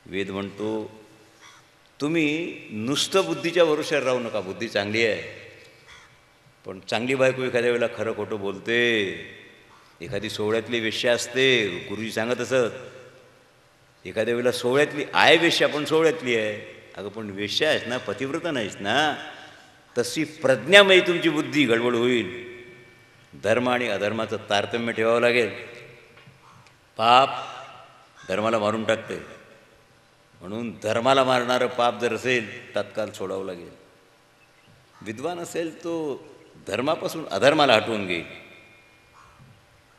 वेद म्हणतो तुम्ही नुसतं बुद्धीच्या भरोश्यावर राहू नका. बुद्धी चांगली आहे, पण चांगली बायको एखाद्या वेळेला खरं खोटं बोलते. एखादी सोहळ्यातली वेश्या असते, गुरुजी सांगत असत. एखाद्या वेळेला सोहळ्यातली आहे वेश्या, पण सोहळ्यातली आहे. अगं पण वेश्या आहेस ना, पतिव्रता नाहीस ना. तशी प्रज्ञामयी तुमची बुद्धी गडबड होईल. धर्म आणि अधर्माचं तारतम्य ठेवावं लागेल. पाप धर्माला मारून टाकते, म्हणून धर्माला मारणारं पाप जर असेल तत्काळ सोडावं लागेल. विद्वान असेल तो धर्मापासून अधर्माला हटवून घेईल.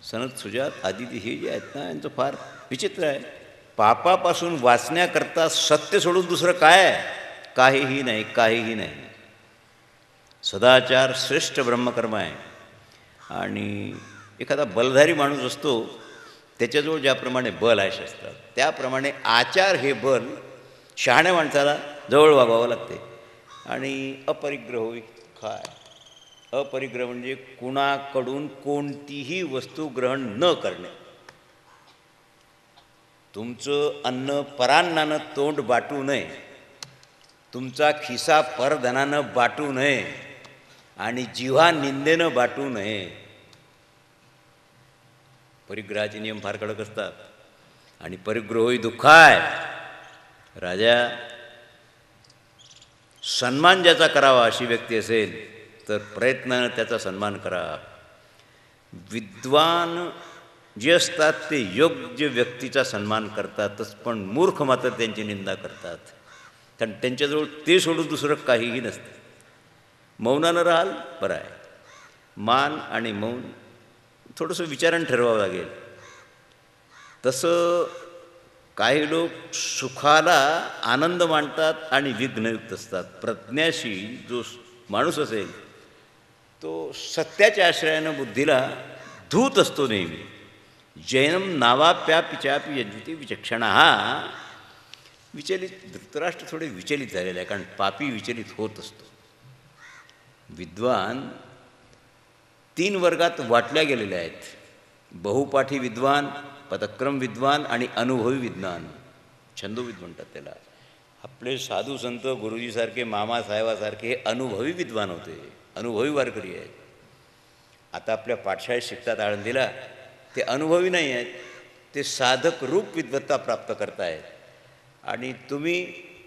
सनत सुजात आदिती हे जे आहेत ना, यांचं फार विचित्र आहे. पापापासून वाचण्याकरता सत्य सोडून दुसरं काय आहे? काहीही नाही, काहीही नाही. सदाचार श्रेष्ठ ब्रह्मकर्म आहे. आणि एखादा बलधारी माणूस असतो, त्याच्याजवळ ज्याप्रमाणे बल आहे शस्त्रात, त्याप्रमाणे आचार हे बल शहाण्या माणसाला जवळ वागावं लागते. आणि अपरिग्रह होई काय? अपरिग्रह म्हणजे कुणाकडून कोणतीही वस्तू ग्रहण न करणे. तुमचं अन्न परान्नानं तोंड बाटू नये, तुमचा खिसा परधनानं बाटू नये, आणि जिव्हा निंदेनं बाटू नये. परिग्रहाचे नियम फार कडक असतात. आणि परिग्रह होई दुःखाय. राजा, सन्मान ज्याचा करावा अशी व्यक्ती असेल तर प्रयत्नानं त्याचा सन्मान करा. विद्वान जे असतात ते योग्य व्यक्तीचा सन्मान करतातच, पण मूर्ख मात्र त्यांची निंदा करतात. कारण त्यांच्याजवळ ते सोडून दुसरं काहीही नसतं. मौनानं राहाल बरं आहे. मान आणि मौन थोडंसं विचारानं ठरवावं लागेल. तसं काही लोक सुखाला आनंद मानतात आणि विघ्नयुक्त असतात. प्रज्ञाशी जो माणूस असेल तो सत्याच्या आश्रयानं बुद्धीला धूत असतो नेहमी. जैनम नावाप्यापि चापि यज्जति विचक्षणा. विचलित, धृतराष्ट्र थोडे विचलित झालेले आहे, कारण पापी विचलित होत असतो. विद्वान 3 वर्गात वाटल्या गेलेले आहेत. बहुपाठी विद्वान, पदक्रम विद्वान आणि अनुभवी विद्वान, छंदोविद म्हणतात त्याला. आपले साधू संत गुरुजीसारखे, मामासाहेबासारखे हे अनुभवी विद्वान होते, अनुभवी वारकरी आहेत. आता आपल्या पाठशाळेत शिकतात आळंदीला, ते अनुभवी नाही आहेत, ते साधक रूप विद्वत्ता प्राप्त करतायत. आणि तुम्ही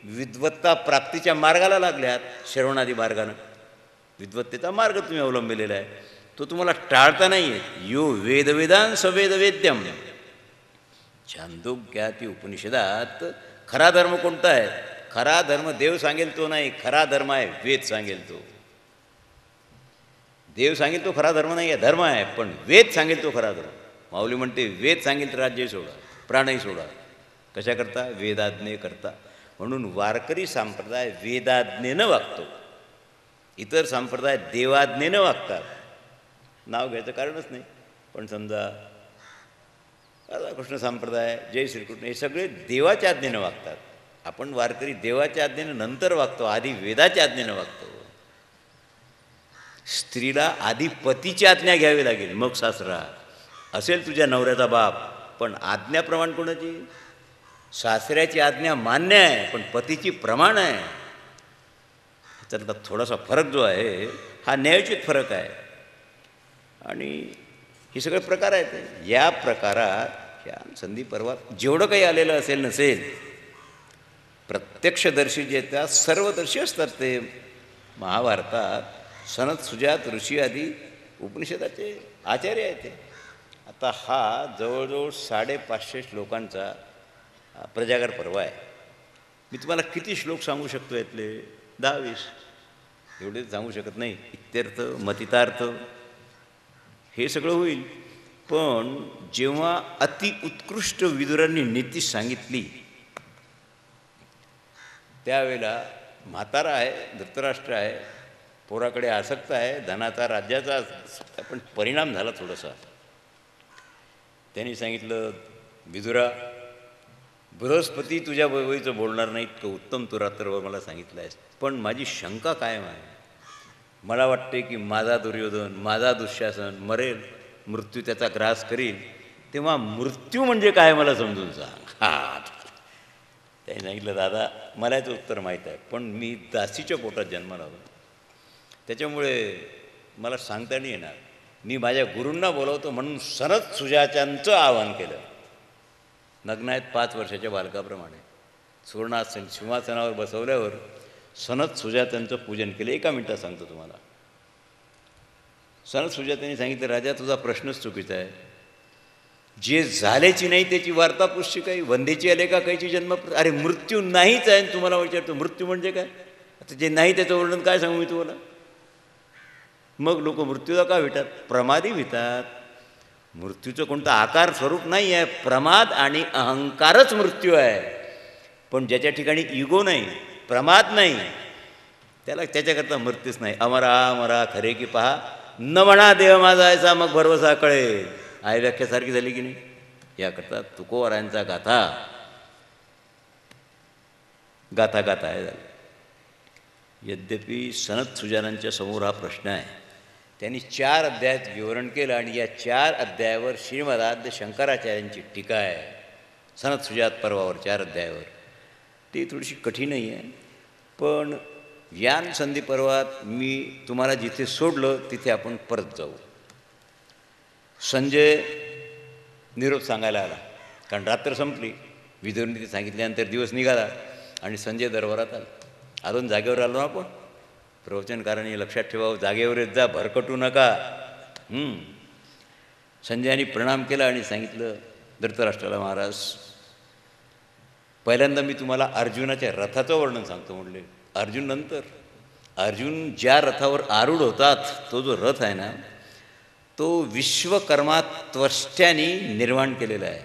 विद्वत्ता प्राप्तीच्या मार्गाला लागल्यात, श्रवणादी मार्गानं. विद्वत्तेचा मार्ग तुम्ही अवलंबिलेला आहे, तो तुम्हाला टाळता नाही आहे. यो वेदवेदान सवेदवेद्यम. छांदोग्याती उपनिषदात खरा धर्म कोणता आहे? खरा धर्म देव सांगेल तो नाही, खरा धर्म आहे वेद सांगेल तो. देव सांगेल तो खरा धर्म नाही आहे, धर्म आहे, पण वेद सांगेल तो खरा धर्म. माऊली म्हणते वेद सांगेल तर राज्यही सोडा, प्राणही सोडा. कशा करता? वेदाज्ञे करता. म्हणून वारकरी संप्रदाय वेदाज्ञेनं वागतो, इतर संप्रदाय देवाज्ञेनं वागतात. नाव घ्यायचं कारणच नाही, पण समजा राधाकृष्ण संप्रदाय, जय श्रीकृष्ण, हे सगळे देवाच्या आज्ञेनं वागतात. आपण वारकरी देवाच्या आज्ञेनं नंतर वागतो, आधी वेदाच्या आज्ञेनं वागतो. स्त्रीला आधी पतीची आज्ञा घ्यावी लागेल, मग सासरा. असेल तुझ्या नवऱ्याचा बाप, पण आज्ञा प्रमाण कोणाची? सासऱ्याची आज्ञा मान्य आहे, पण पतीची प्रमाण आहे. त्यातला थोडासा फरक जो आहे हा न्यायोचित फरक आहे. आणि हे सगळे प्रकार आहेत. या प्रकारात, या संधी पर्वात जेवढं काही आलेलं असेल नसेल, प्रत्यक्षदर्शी जे त्या सर्वदर्शी असतात ते महाभारतात सनत सुजात ऋषी आदी उपनिषदाचे आचार्य आहेत ते. आता हा जवळजवळ 550 श्लोकांचा प्रजागर पर्व आहे. मी तुम्हाला किती श्लोक सांगू शकतो यातले? 10-20 एवढे सांगू शकत नाही. इत्यर्थ, मतितार्थ हे सगळं होईल. पण जेव्हा अतिउत्कृष्ट विदुरांनी नीती सांगितली, त्यावेळेला म्हातारा आहे, धृतराष्ट्र आहे, पोराकडे आसक्त आहे, धनाचा, राज्याचा, पण परिणाम झाला थोडासा. त्यांनी सांगितलं, विदुरा, बृहस्पती तुझ्या वैवईचं बोलणार नाहीत का? उत्तम तू रात्रभर मला सांगितलं आहेस, पण माझी शंका कायम आहे. मला वाटते की माझा दुर्योधन, माझा दुःशासन मरेल, मृत्यू त्याचा ग्रास करील, तेव्हा मृत्यू म्हणजे काय मला समजून सांग. त्यांनी सांगितलं, दादा मला याचं उत्तर माहीत आहे, पण मी दासीच्या पोटात जन्माला आलो, त्याच्यामुळे मला सांगता नाही येणार. मी माझ्या गुरूंना बोलवतो म्हणून सनत सुजातांचं आवाहन केलं. नग्न आहेत 5 वर्षाच्या बालकाप्रमाणे, सुवर्णासन सिंहासनावर बसवल्यावर सनत सुजातांचं पूजन केलं. 1 मिनिटात सांगतो तुम्हाला. सनत सुजातांनी सांगितलं, राजा तुझा प्रश्नच चुकीचा आहे. जे झाल्याची नाही त्याची वार्ता पुष्टी काही, वंदेची आले का काहीची जन्म. अरे मृत्यू नाहीच आहे, तुम्हाला विचारतो मृत्यू म्हणजे काय? आता जे नाही त्याचं वर्णन काय सांगू मी तुम्हाला? मग लोक मृत्यूला का भितात? प्रमादी भितात. मृत्यूचं कोणतं आकार स्वरूप नाही आहे, प्रमाद आणि अहंकारच मृत्यू आहे. पण ज्याच्या ठिकाणी इगो नाही, प्रमाद नाही, त्याला त्याच्याकरता मृत्यूच नाही. अमरा अमरा खरे की पहा, न म्हणा देव माझा ऐसा मग भरवसा कळे. आई व्याख्यासारखी झाली की नाही? याकरता तुकोबारायांचा गाथा गाथा गाथा आहे झालं. यद्यपि सनत सुजातांच्या समोर हा प्रश्न आहे. त्यांनी 4 अध्यायात विवरण केलं आणि या 4 अध्यायावर श्रीमदाद्य शंकराचार्यांची टीका आहे. सनत सुजात पर्वावर 4 अध्यायावर. ती थोडीशी कठीणही आहे, पण यान संधी पर्वात मी तुम्हाला जिथे सोडलं तिथे आपण परत जाऊ. संजय निरोप सांगायला आला, कारण रात्र संपली. विदुरने ते सांगितल्यानंतर दिवस निघाला आणि संजय दरबारात आला. अजून जागेवर आलो ना आपण. प्रवचनकारांनी लक्षात ठेवावं, जागेवर येत जा, भरकटू नका. संजयाने प्रणाम केला आणि सांगितलं धृतराष्ट्राला, महाराज पहिल्यांदा मी तुम्हाला अर्जुनाच्या रथाचं वर्णन सांगतो. म्हणले अर्जुन नंतर. अर्जुन ज्या रथावर आरूढ होतात, तो जो रथ आहे ना, तो विश्वकर्मा त्वष्ट्याने निर्माण केलेला आहे.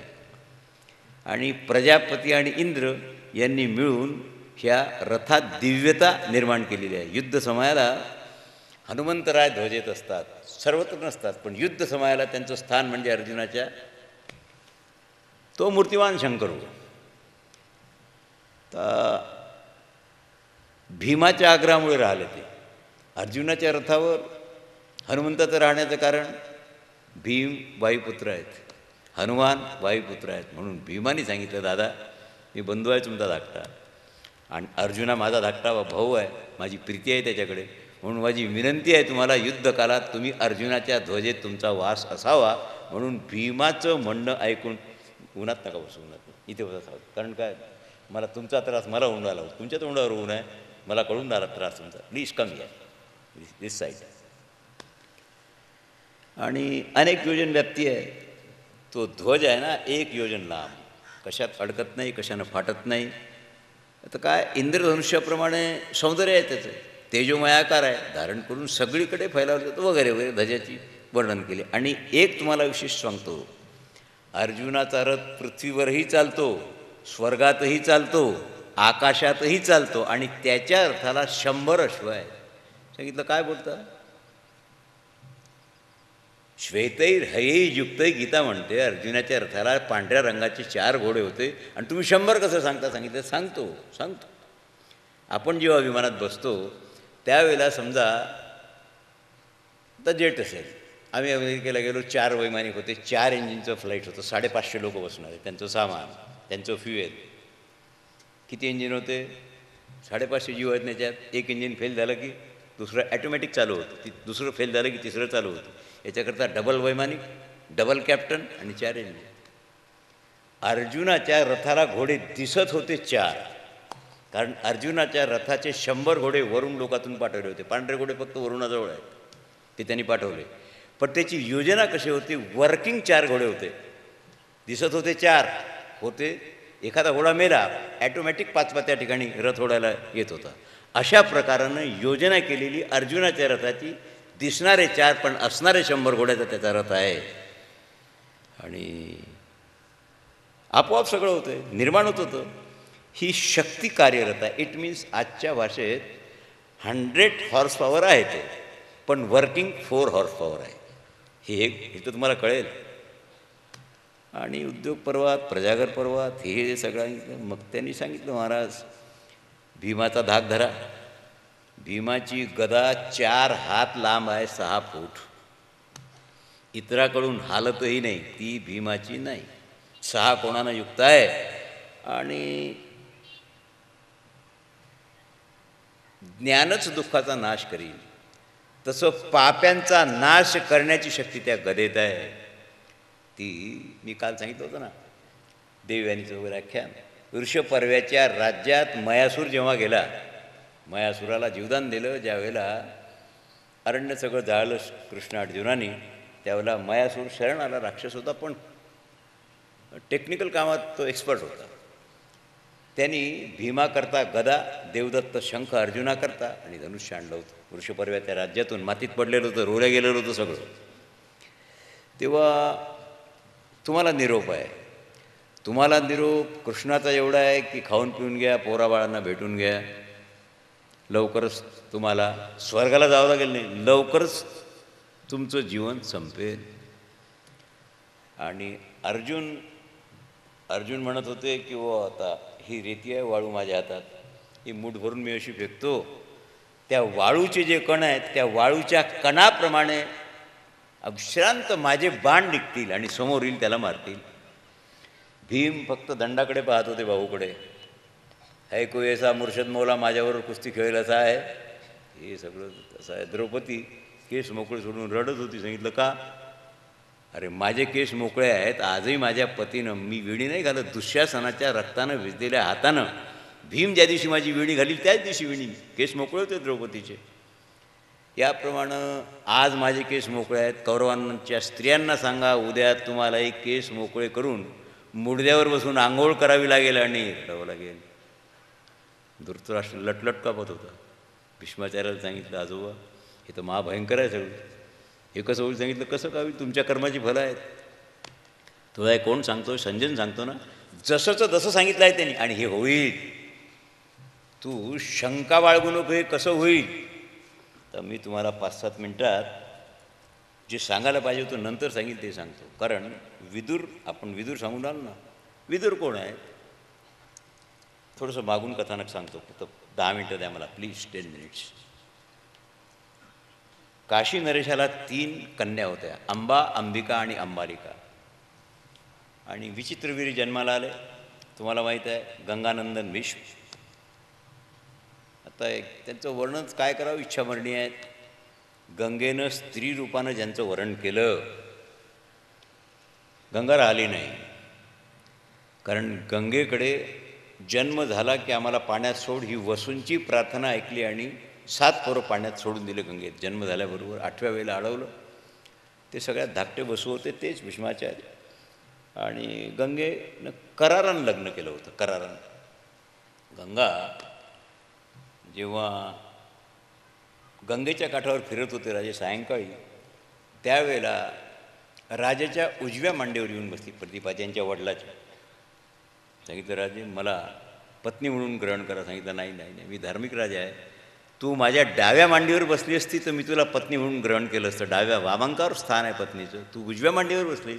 आणि प्रजापती आणि इंद्र यांनी मिळून ह्या रथात दिव्यता निर्माण केलेली आहे. युद्ध समयाला हनुमंतराय ध्वजेत असतात, सर्वत्र नसतात, पण युद्ध समयाला त्यांचं स्थान म्हणजे अर्जुनाच्या तो मूर्तिमान शंकर हो. तर भीमाच्या आग्रहामुळे राहिले ते. अर्जुनाच्या रथावर हनुमंताचं राहण्याचं कारण भीम वायुपुत्र आहेत, हनुमान वायुपुत्र आहेत. म्हणून भीमाने सांगितलं, दादा मी बंधू आहे तुमचा धाकटा, आणि अर्जुना माझा धाकटा भाऊ आहे, माझी प्रीती आहे त्याच्याकडे, म्हणून माझी विनंती आहे तुम्हाला, युद्धकालात तुम्ही अर्जुनाच्या ध्वजेत तुमचा वास असावा. म्हणून भीमाचं म्हणणं ऐकून उन्हात नका बसू, उन्हात इथे बसा. कारण काय, मला तुमचा त्रास मला होऊन राहिला, तुमच्या तोंडावर ऊन आहे, मला कळून राहिला त्रास तुमचा, प्लीज कमी आहे दिस साईड. आणि अनेक योजन व्याप्ती आहे. तो ध्वज आहे ना, 1 योजन लांब, कशात अडकत नाही, कशानं फाटत नाही. आता काय, इंद्रधनुष्याप्रमाणे सौंदर्य आहे त्याचं, तेजोमयाकार आहे, धारण करून सगळीकडे फैलावलं जातं वगैरे वगैरे ध्वजाची वर्णन केले. आणि एक तुम्हाला विशेष सांगतो, अर्जुनाचा रथ पृथ्वीवरही चालतो, स्वर्गातही चालतो, आकाशातही चालतो, आणि त्याच्या रथाला 100 अश्व आहे. सांगितलं काय बोलता, श्वेतैर हयैर्युक्तै गीता म्हणते, अर्जुनाच्या रथाला पांढऱ्या रंगाचे 4 घोडे होते आणि तुम्ही 100 कसं सांगता. सांगितलं सांगतो. आपण जेव्हा विमानात बसतो त्यावेळेला समजा आता जेट असेल, आम्ही अमेरिकेला गेलो, 4 वैमानिक होते, 4 इंजिनचं फ्लाईट होतं, 550 लोक बसणार आहे, त्यांचं सामान, त्यांचं फ्युएल. किती इंजिन होते, 550 जीव आहेत त्याच्यात. एक इंजिन फेल झालं की दुसरं ॲटोमॅटिक चालू होतं, दुसरं फेल झालं की तिसरं चालू होतं. याच्याकरता डबल वैमानिक, डबल कॅप्टन आणि 4 इंजिन. अर्जुनाच्या रथाला घोडे दिसत होते 4, कारण अर्जुनाच्या रथाचे 100 घोडे वरून लोकातून पाठवले होते. पांढरे घोडे फक्त वरुणाजवळ आहेत, ते त्यांनी पाठवले. पण त्याची योजना कशी होती, वर्किंग 4 घोडे होते, दिसत होते 4 होते. एखादा घोडा मेला, ॲटोमॅटिक 5 त्या ठिकाणी रथ ओढायला येत होता. अशा प्रकारानं योजना केलेली अर्जुनाच्या रथाची, दिसणारे 4 पण असणारे 100 घोड्याचा त्याचा रथ आहे. आणि आपोआप सगळं होतं, निर्माण होत होतं. ही शक्ती कार्यरत आहे. इट मीन्स आजच्या भाषेत 100 हॉर्स पॉवर आहे ते, पण वर्किंग 4 हॉर्स पॉवर आहे. हे तर तुम्हाला कळेल. आणि उद्योग पर्वात, प्रजागर पर्वात, हे सगळं मग त्यांनी सांगितलं, महाराज भीमाचा धाक धरा. भीमाची गदा 4 हात लांब आहे, 6 फूट, इतराकडून हालतही नाही, ती भीमाची नाही, 6 कोणानं युक्त आहे. आणि ज्ञानच दुःखाचा नाश करील, तसं पाप्यांचा नाश करण्याची शक्ती त्या गदेत आहे. ती मी काल सांगितलं होतं ना, देवयानीचं वगैरे आख्यान. वृषपर्व्याच्या राज्यात मयासूर जेव्हा गेला, मयासुराला जीवदान दिलं, ज्यावेळेला अरण्य सगळं जाळलं कृष्ण अर्जुनाने, त्यावेळेला मयासूर शरण आला. राक्षस होता, पण टेक्निकल कामात तो एक्सपर्ट होता. त्यांनी भीमाकरता गदा, देवदत्त शंख अर्जुनाकरता, आणि धनुष्य आणलं होतं. वृषपर्व्याच्या राज्यातून मातीत पडलेलं होतं, रोळ्या गेलेलं होतं सगळं. तेव्हा तुम्हाला निरोप आहे, तुम्हाला निरोप कृष्णाचा एवढा आहे की खाऊन पिऊन घ्या, पोराबाळांना भेटून घ्या, लवकरच तुम्हाला स्वर्गाला जावं लागेल नाही, लवकरच तुमचं जीवन संपेल. आणि अर्जुन म्हणत होते की आता ही रेती आहे, वाळू माझ्या हातात, ही मूठ भरून मी अशी फेकतो, त्या वाळूचे जे कण आहेत, त्या वाळूच्या कणाप्रमाणे अक्षरांत माझे बाण निघतील आणि समोर येईल त्याला मारतील. भीम फक्त दंडाकडे पाहत होते, भाऊकडे. है कोई ऐसा मुर्शद मौला माझ्याबरोबर कुस्ती खेळेल असा आहे, हे सगळं असं आहे. द्रौपदी केस मोकळे सोडून रडत होती. सांगितलं का, अरे माझे केस मोकळे आहेत, आजही माझ्या पतीनं, मी विणी नाही घालत, दुःशासनाच्या रक्तानं भिजलेल्या हातानं भीम ज्या दिवशी माझी विणी घालील त्याच दिवशी विणी, केस मोकळे होते द्रौपदीचे. याप्रमाणे आज माझे केस मोकळे आहेत. कौरवांच्या स्त्रियांना सांगा, उद्या तुम्हाला एक केस मोकळे करून मुडद्यावर बसून आंघोळ करावी लागेल आणि रडावं लागेल. धृतराष्ट्र लटलट कापत होता. भीष्माचार्याला सांगितलं, आजोबा हे तर महाभयंकर आहे सगळं, हे कसं होईल. सांगितलं, कसं का होईल, तुमच्या कर्माची फलं आहेत. तुला कोण सांगतो, संजन सांगतो ना, जसंचं जसं सांगितलं आहे त्यांनी, आणि हे होईल. तू शंका बाळगू नको, हे कसं होईल. तर मी तुम्हाला 5-7 मिनटात जे सांगायला पाहिजे होतं नंतर सांगेन ते सांगतो. कारण आपण विदूर सांगून आलो ना. विदूर कोण आहे, थोडंसं मागून कथानक सांगतो, फक्त 10 मिनटं द्या मला प्लीज, 10 मिनिट्स. काशी नरेशाला 3 कन्या होत्या, अंबा, अंबिका आणि अंबालिका. आणि विचित्रवीर जन्माला आले. तुम्हाला माहीत आहे, गंगानंदन भीष्म. आता त्यांचं वर्णन काय करावं, इच्छामरणी आहेत. गंगेनं स्त्री रूपानं ज्यांचं वर्णन केलं, गंगा राहिली नाही. कारण गंगेकडे जन्म झाला की आम्हाला पाण्यात सोड ही वसूंची प्रार्थना ऐकली आणि 7 पोरं पाण्यात सोडून दिले गंगेत. जन्म झाल्याबरोबर 8व्या वेळेला अडवलं. ते सगळ्यात धाकटे वसू होते, तेच भीष्माचार्य. आणि गंगेनं करारानं लग्न केलं होतं, करारानं. गंगा जेव्हा गंगेच्या काठावर फिरत होते राजे सायंकाळी, त्यावेळेला राजाच्या उजव्या मांडीवर येऊन बसली प्रतिपाद्यांच्या वडिलाच्या. सांगितलं, राजे मला पत्नी म्हणून ग्रहण करा. सांगितलं, नाही नाही नाही, मी धार्मिक राजा आहे. तू माझ्या डाव्या मांडीवर बसली असती तर मी तुला पत्नी म्हणून ग्रहण केलं असतं. डाव्या वामांकावर स्थान आहे पत्नीचं, तू उजव्या मांडीवर बसली.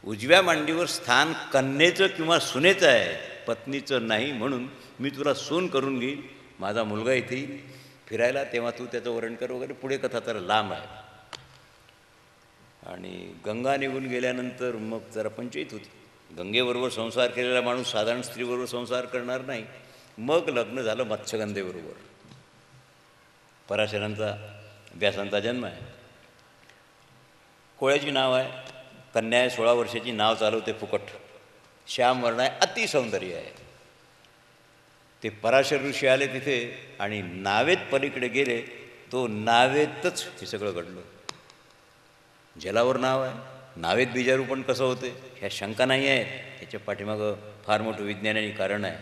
उजव्या मांडीवर स्थान कन्येचं किंवा सुनेचं आहे, पत्नीचं नाही. म्हणून मी तुला सून करून घेईन. माझा मुलगा इथे येईल फिरायला, तेव्हा तू त्याचं वर्णन कर वगैरे. पुढे कथा तर लांब आहे. आणि गंगा निघून गेल्यानंतर मग जरा पंचायत होती. गंगेबरोबर संसार केलेला माणूस साधारण स्त्रीबरोबर संसार करणार नाही. मग लग्न झालं मत्स्यगंधेबरोबर. पराशरांचा, व्यासांचा जन्म आहे. कोळ्याची नाव आहे, कन्या आहे, 16 वर्षाची, नाव चालवते फुकट. श्याम वर्ण आहे, अतिसौंदर्य आहे. ते पराशर ऋषी आले तिथे आणि नावेत पलीकडे गेले. तो नावेतच हे सगळं घडलं. जलावर नाव आहे, नावेत बीजारूपण कसं होते ह्या शंका नाही आहेत. ह्याच्या पाठीमागं फार मोठं विज्ञानाने कारण आहे.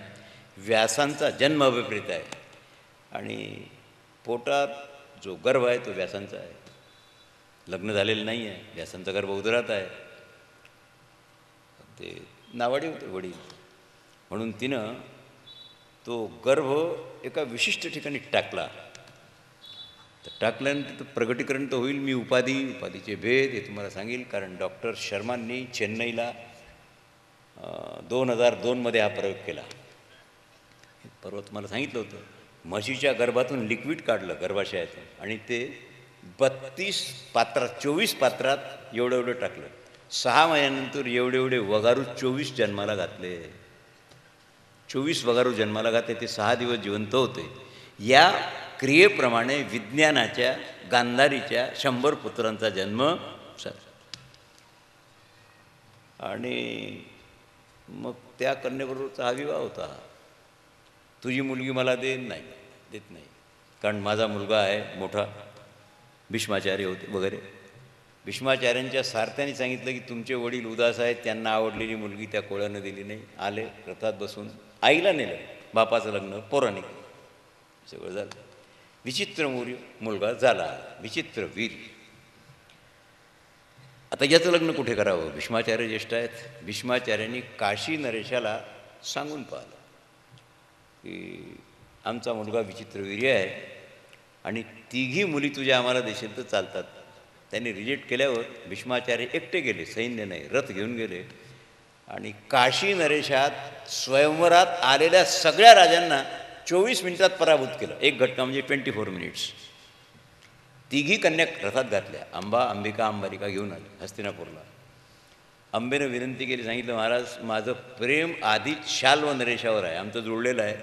व्यासांचा जन्म अभिप्रेत आहे आणि पोटात जो गर्भ आहे तो व्यासांचा आहे. लग्न झालेलं नाही आहे, व्यासांचा गर्भ उदरात आहे. ते नावाडी होते वडील, म्हणून तिनं तो गर्भ एका विशिष्ट ठिकाणी टाकला. तर टाकल्यानंतर तर प्रगटीकरण तर होईल. मी उपाधीचे भेद हे तुम्हाला सांगेल. कारण डॉक्टर शर्मांनी चेन्नईला 2002मध्ये हा प्रयोग केला. परवा तुम्हाला सांगितलं होतं, म्हशीच्या गर्भातून लिक्विड काढलं गर्भाशयातून आणि ते 32 पात्रात, 24 पात्रात एवढं टाकलं. 6 महिन्यानंतर एवढे वगारू 24 जन्माला घातले. 24 वगारू जन्माला घातले. ते 6 दिवस जिवंत होते. या क्रियेप्रमाणे विज्ञानाच्या गांधारीच्या 100 पुत्रांचा जन्म झाला. आणि मग त्या कन्येबरोबरचा हा विवाह होता. तुझी मुलगी मला देत नाही, कारण माझा मुलगा आहे मोठा. भीष्माचार्य होते वगैरे. भीष्माचार्यांच्या सारथ्याने सांगितलं की तुमचे वडील उदास आहेत, त्यांना आवडलेली मुलगी त्या कोळ्यानं दिली नाही. आले रथात बसून, आईला नेलं, बापाचं लग्न पोराने सगळं झालं. विचित्र मुलगा झाला, विचित्र वीर. आता याचं लग्न कुठे करावं? भीष्माचार्य ज्येष्ठ आहेत. भीष्माचार्यांनी काशी नरेशाला सांगून पाहिलं की आमचा मुलगा विचित्रवीर्य आहे आणि 3 मुली तुझ्या आम्हाला देशील तर चालतात. त्यांनी रिजेक्ट केल्यावर भीष्माचार्य एकटे गेले, सैन्य नाही, रथ घेऊन गेले आणि काशी नरेशात स्वयंवरात आलेल्या सगळ्या राजांना 24 मिनिटात पराभूत केलं. एक घटना म्हणजे 24 मिनिट्स. 3 कन्या रथात घातल्या. अंबा, अंबिका, अंबालिका घेऊन आले हस्तिनापूरला. अंबेनं विनंती केली, सांगितलं, महाराज माझं प्रेम आधीच शाल्व नरेशावर आहे, आमचं जुळलेलं आहे.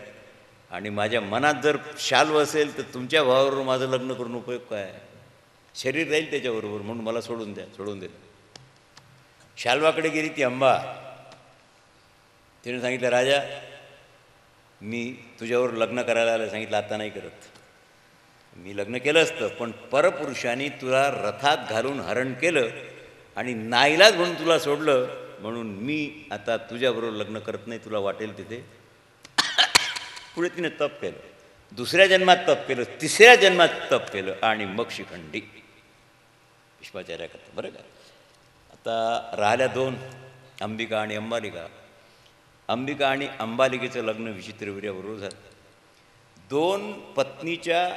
आणि माझ्या मनात जर शाल्व असेल तर तुमच्या भावाबरोबर माझं लग्न करून उपयोग काय? शरीर राहील त्याच्याबरोबर, म्हणून मला सोडून द्या. सोडून दिलं. शाल्वाकडे गेली ती अंबा. तिने सांगितलं, राजा मी तुझ्यावर लग्न करायला आलं. सांगितलं, आता नाही करत. मी लग्न केलं असतं पण परपुरुषांनी तुला रथात घालून हरण केलं आणि नाईलाज म्हणून तुला सोडलं, म्हणून मी आता तुझ्याबरोबर लग्न करत नाही, तुला वाटेल तिथे. पुढे तिने तप केलं. 2ऱ्या जन्मात तप केलं, 3ऱ्या जन्मात तप केलं आणि मग शिखंडी भीष्माचार्य करता. बरं का? आता राहिल्या 2, अंबिका आणि अंबालिका. अंबिका आणि अंबालिकेचं लग्न विचित्रवीर्याबरोबर झालं. 2 पत्नीच्या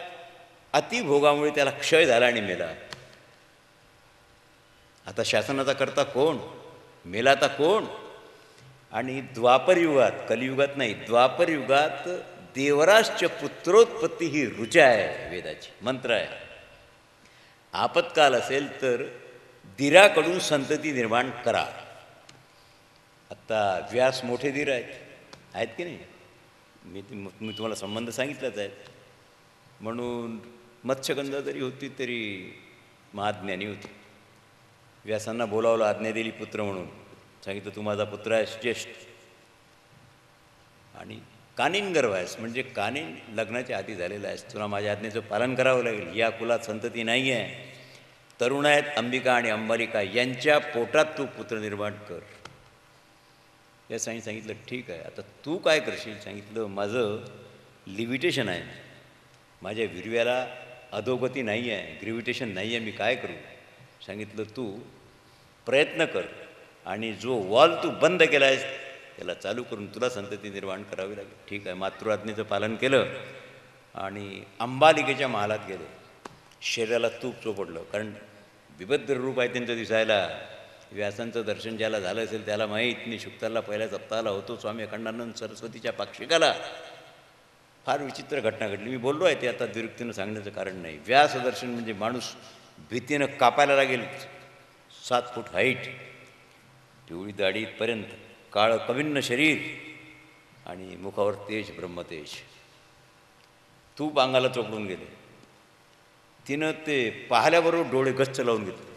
अतिभोगामुळे त्याला क्षय झाला आणि मेला. आता शासनाचा करता कोण? मेला आता कोण? आणि द्वापरयुगात, कलियुगात नाही, द्वापरयुगात देवराजच्या पुत्रोत्पत्ती ही ऋचा आहे, वेदाची मंत्र आहे. आपत्काल असेल तर दिराकडून संतती निर्माण करा. आत्ता व्यास मोठे धीर आहेत की नाही? मी तुम्हाला संबंध सांगितलाच आहे. म्हणून मत्स्यगंधा जरी होती तरी महाज्ञानी होती. व्यासांना बोलावलं, आज्ञा दिली पुत्र म्हणून, सांगितलं तू माझा पुत्र आहेस ज्येष्ठ आणि कानीन गर्भ आहेस, म्हणजे कानीन लग्नाच्या आधी झालेला आहेस, तुला माझ्या आज्ञेचं पालन करावं लागेल. या कुलात संतती नाही आहे, तरुण आहेत अंबिका आणि अंबालिका, यांच्या पोटात तू पुत्र निर्माण कर. या सांगितलं ठीक आहे. आता तू काय करशील? सांगितलं माझं लिमिटेशन आहे, माझ्या विरव्याला अधोगती नाही आहे, ग्रॅव्हिटेशन नाही आहे, मी काय करू? सांगितलं तू प्रयत्न कर आणि जो वॉल तू बंद केला आहेस त्याला चालू करून तुला संतती निर्माण करावी लागेल. ठीक आहे. मातृआज्ञेचं पालन केलं आणि अंबालिकेच्या महालात गेले. शरीराला तूप चोपडलं, कारण विभद्र रूप आहे त्यांचं दिसायला. व्यासांचं दर्शन ज्याला झालं असेल त्याला माहीत. मी शुक्ताला पहिल्या सप्ताहाला होतो, स्वामी अखंडानंद सरस्वतीच्या पाक्षिकाला. फार विचित्र घटना घडली. मी बोललो आहे ते आता दुरुक्तीनं सांगण्याचं कारण नाही. व्यास दर्शन म्हणजे माणूस भीतीनं कापायला लागेल. 7 फूट हाईट, पिवळी दाढी इथपर्यंत, काळं कविन्न शरीर आणि मुखावर तेज, ब्रह्मतेज. तूप अंगाला चोपडून गेले. तिनं ते पाहिल्याबरोबर डोळे गच्च लावून घेतले.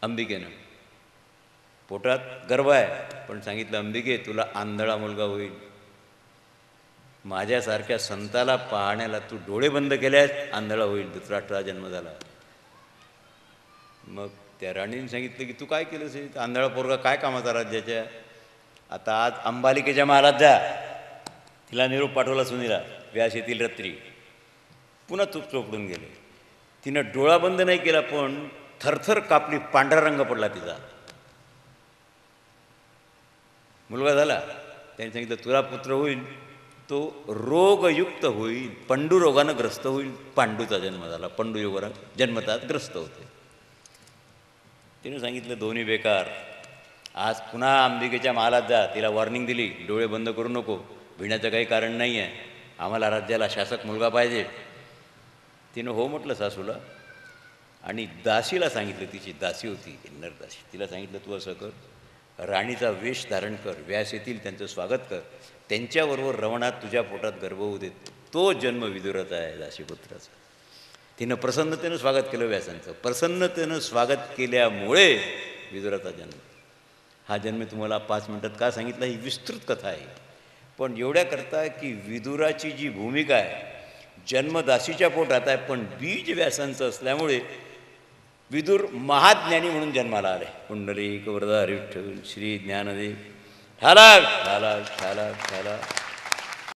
अंबिकेनं पोटात गर्भ आहे, पण सांगितलं अंबिके तुला आंधळा मुलगा होईल. माझ्यासारख्या संताला पाहण्याला तू डोळे बंद केल्यास आंधळा होईल, धृतराष्ट्राचा जन्म झाला. मग त्या राणीने सांगितलं की तू काय केलंस? आंधळा पोरगा काय कामाचा राज्याच्या? आता आज अंबालिकेच्या महालात जा. तिला निरोप पाठवला सुनीला, व्यास येतील रात्री. पुन्हा तूप चोपडून गेले. तिनं डोळा बंद नाही केला, पण थरथर कापली, पांढरा रंग पडला तिचा. मुलगा झाला. त्यांनी सांगितलं तुला पुत्र होईल, तो रोगयुक्त होईल, पंडू रोगानं ग्रस्त होईल. पांडूचा जन्म झाला. पंडू योगानं जन्मतात ग्रस्त होते. तिने सांगितलं दोन्ही बेकार. आज पुन्हा अंबिकेच्या महालात जा. तिला वॉर्निंग दिली, डोळे बंद करू नको, भिण्याचं काही कारण नाही आहे, आम्हाला राज्याला शासक मुलगा पाहिजे. तिनं हो म्हटलं सासूला. आणि दासीला सांगितलं, तिची दासी होती नरदासी, तिला सांगितलं तू असं कर, राणीचा वेश धारण कर, व्यास येतील त्यांचं स्वागत कर, त्यांच्याबरोबर रवणात तुझ्या पोटात गर्भ होऊ देत. तो जन्म विदुराचा आहे, दासीपुत्राचा. तिनं प्रसन्नतेनं स्वागत केलं व्यासांचं. प्रसन्नतेनं स्वागत केल्यामुळे विदुराचा जन्म. हा जन्म तुम्हाला 5 मिनटात का सांगितला? ही विस्तृत कथा आहे, पण एवढ्याकरता की विदुराची जी भूमिका आहे, जन्म दासीच्या पोटात आहे, पण बीज व्यासांचं असल्यामुळे विदुर महाज्ञानी म्हणून जन्माला आले. पुंडलिक वरदा विठ्ठल श्री ज्ञानदेव ठाला ठाला ठाला ठाला.